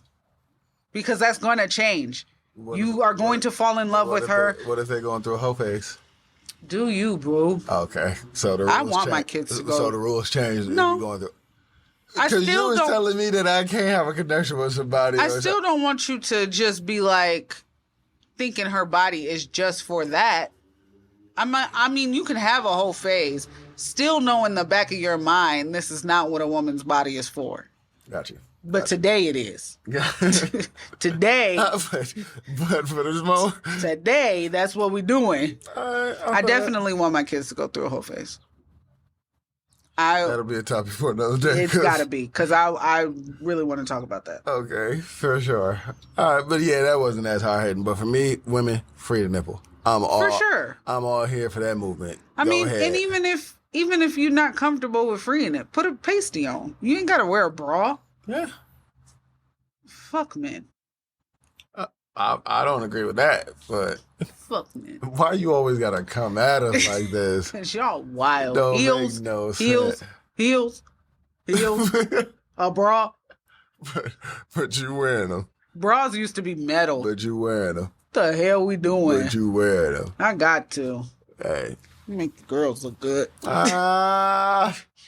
because that's going to change. You are going to fall in love with her. What if they're going through a whole phase? Do you, bro? Okay, so the rules I want my kids to go. So the rules change. No, if you're going through. Because you was telling me that I can't have a connection with somebody. I still don't want you to just be like thinking her body is just for that. I mean, you can have a whole phase, still know in the back of your mind this is not what a woman's body is for. Got you. But today it is. Today. But for this moment. Today, that's what we're doing. I definitely want my kids to go through a whole phase. That'll be a topic for another day. It's got to be, because I really want to talk about that. Okay, for sure. All right, but yeah, that wasn't as hard-hitting. But for me, women, free the nipple. For sure. I'm all here for that movement. And even if you're not comfortable with freeing it, put a pasty on. You ain't got to wear a bra. Yeah. Fuck men. I don't agree with that, but fuck men. Why you always gotta come at us like this? Cause y'all wild. Don't make no sense. Heels, a bra. But you wearing them. Bras used to be metal. But you wearing them. What the hell we doing? But you wearing them. I got to. Hey. You make the girls look good.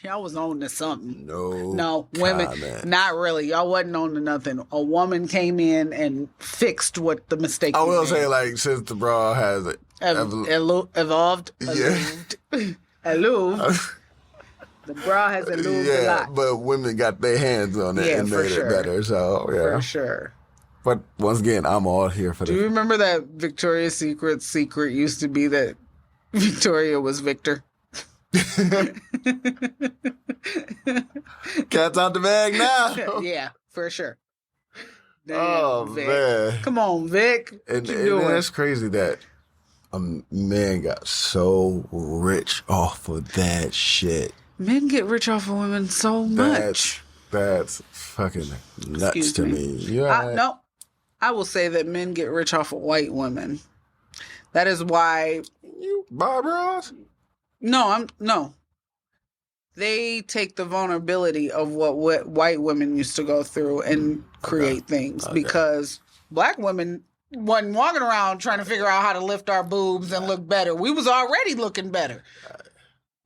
Y'all was on to something. No, women, not really. Y'all wasn't on to nothing. A woman came in and fixed what the mistake was. I will say, like, since the bra has evolved, the bra has evolved a lot. But women got their hands on it and made it better. So, yeah. For sure. But once again, I'm all here for Do you remember that Victoria's secret used to be that Victoria was Victor? Cat's out the bag now. Yeah, for sure. Damn, Vic. Man. Come on, Vic. And that's crazy that a man got so rich off of that shit. Men get rich off of women so much. That's fucking nuts to me. Yeah. No, I will say that men get rich off of white women. That is why you buy bras. No. They take the vulnerability of what white women used to go through and create things. Because black women wasn't walking around trying to figure out how to lift our boobs and look better. We was already looking better.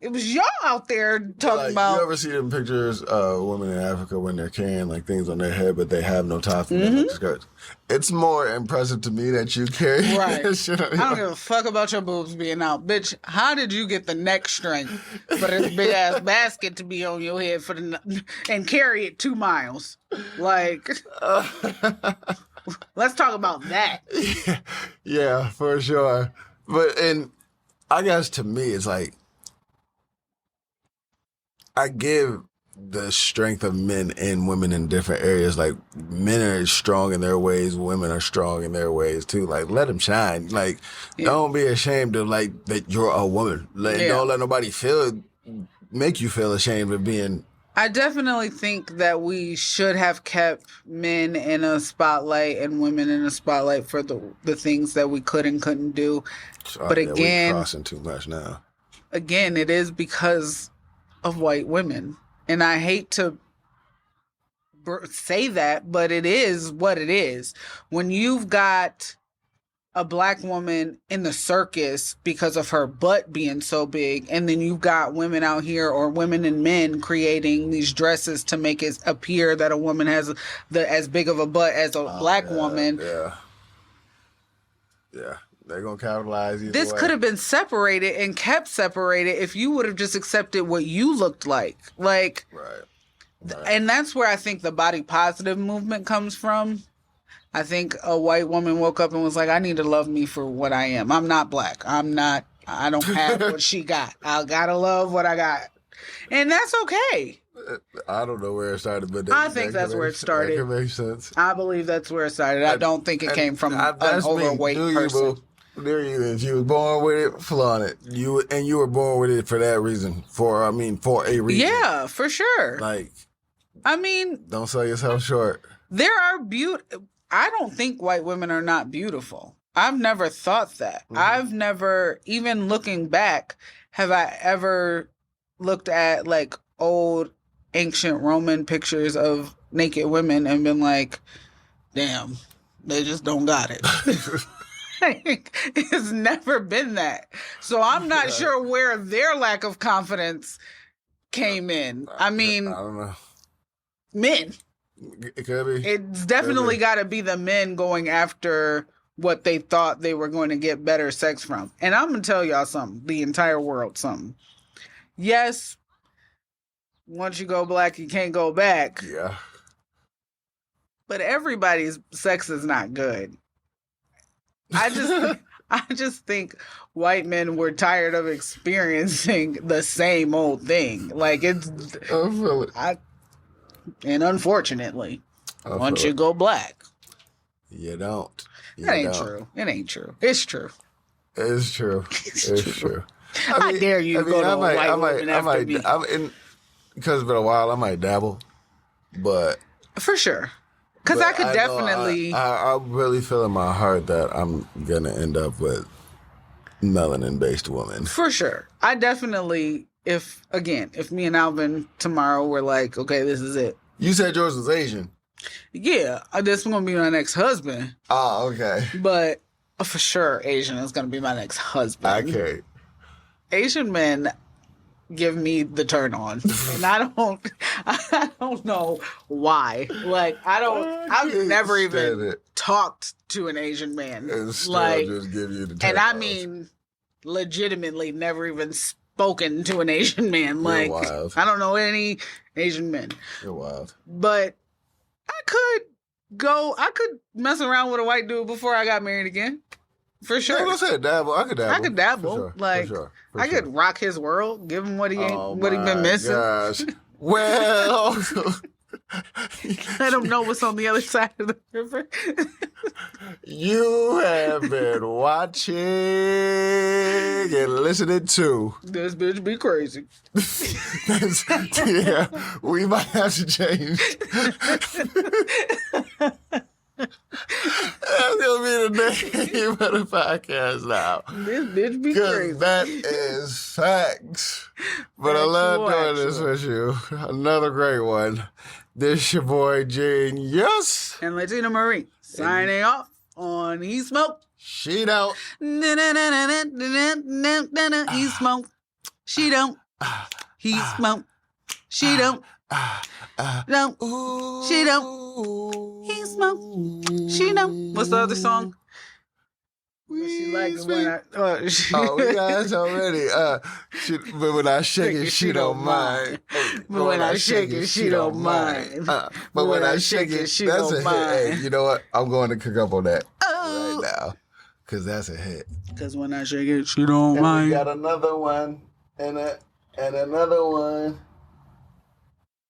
It was y'all out there talking about. You ever see them pictures of women in Africa when they're carrying like things on their head, but they have no tops and like skirts? It's more impressive to me that you carry that shit on. I don't give a fuck about your boobs being out, bitch. How did you get the neck strength for this big ass basket to be on your head and carry it 2 miles? Like, let's talk about that. Yeah, for sure. But I guess to me, it's like. I give the strength of men and women in different areas. Like, men are strong in their ways, women are strong in their ways too. Like, let them shine. Like, don't be ashamed of like that you're a woman. Like, don't let nobody make you feel ashamed of being I definitely think that we should have kept men in a spotlight and women in a spotlight for the things that we could and couldn't do. But again, we're crossing too much now. Again, it is because of white women. And I hate to say that, but it is what it is. When you've got a black woman in the circus because of her butt being so big, and then you've got women out here, or women and men, creating these dresses to make it appear that a woman has as big of a butt as a black woman. Yeah, they're gonna capitalize. This could have been separated and kept separated if you would have just accepted what you looked like. Right. And that's where I think the body positive movement comes from. I think a white woman woke up and was like, I need to love me for what I am. I'm not black. I don't have what she got. I gotta love what I got. And that's okay. I don't know where it started, but I think that's where it started. That makes sense. I believe that's where it started. I don't think it came from an overweight person. There you is. You was born with it, flaunt it. You were born with it for that reason. For a reason. Yeah, for sure. Don't sell yourself short. There are I don't think white women are not beautiful. I've never thought that. Mm-hmm. I've never, even looking back, have I ever looked at like old ancient Roman pictures of naked women and been like, damn, they just don't got it. It's never been that. So I'm not sure where their lack of confidence came in. I don't know. Men. It could be. It's definitely got to be the men going after what they thought they were going to get better sex from. And I'm going to tell y'all something, the entire world something. Yes, once you go black, you can't go back. Yeah. But everybody's sex is not good. I just think white men were tired of experiencing the same old thing. Like I feel it. And unfortunately, once you go black, you don't. That ain't true. It ain't true. It's true. It's true. It's true. I dare you to go to a white woman after me. Because it's been a while, I might dabble, but for sure. Because I could definitely. I really feel in my heart that I'm gonna end up with melanin-based woman. For sure. I definitely. If me and Alvin tomorrow were like, okay, this is it. You said yours was Asian. Yeah, this is going to be my next husband. Oh, okay. But for sure, Asian is going to be my next husband. Okay. Asian men give me the turn on. And I don't know why. Like, I've never even talked to an Asian man. And still just give you the turn on. And I mean, legitimately never even spoken to an Asian man. Like, you're wild. I don't know any Asian men. You're wild. But I could mess around with a white dude before I got married again. For sure. I said dabble. I could dabble. For sure. Like, I could rock his world, give him what he been missing. Gosh. Well, let him know what's on the other side of the river. You have been watching and listening to this bitch be crazy. Yeah, we might have to change. That's gonna be the name of the podcast now. This bitch be crazy. That is facts. But I love doing this with you. Another great one. This your boy Genius and Latina Marie signing off on He Smoke. She don't. He smoke. She don't. He smoke. She don't. No. She don't. He smoke. She don't. What's the other song? She like it when we got it already. But when I shake it, she don't mind. But when I shake it, she don't mind. But when I shake it, she don't mind. Hey, you know what? I'm going to cook up on that right now. Because that's a hit. Because when I shake it, she don't mind. We got another one and another one.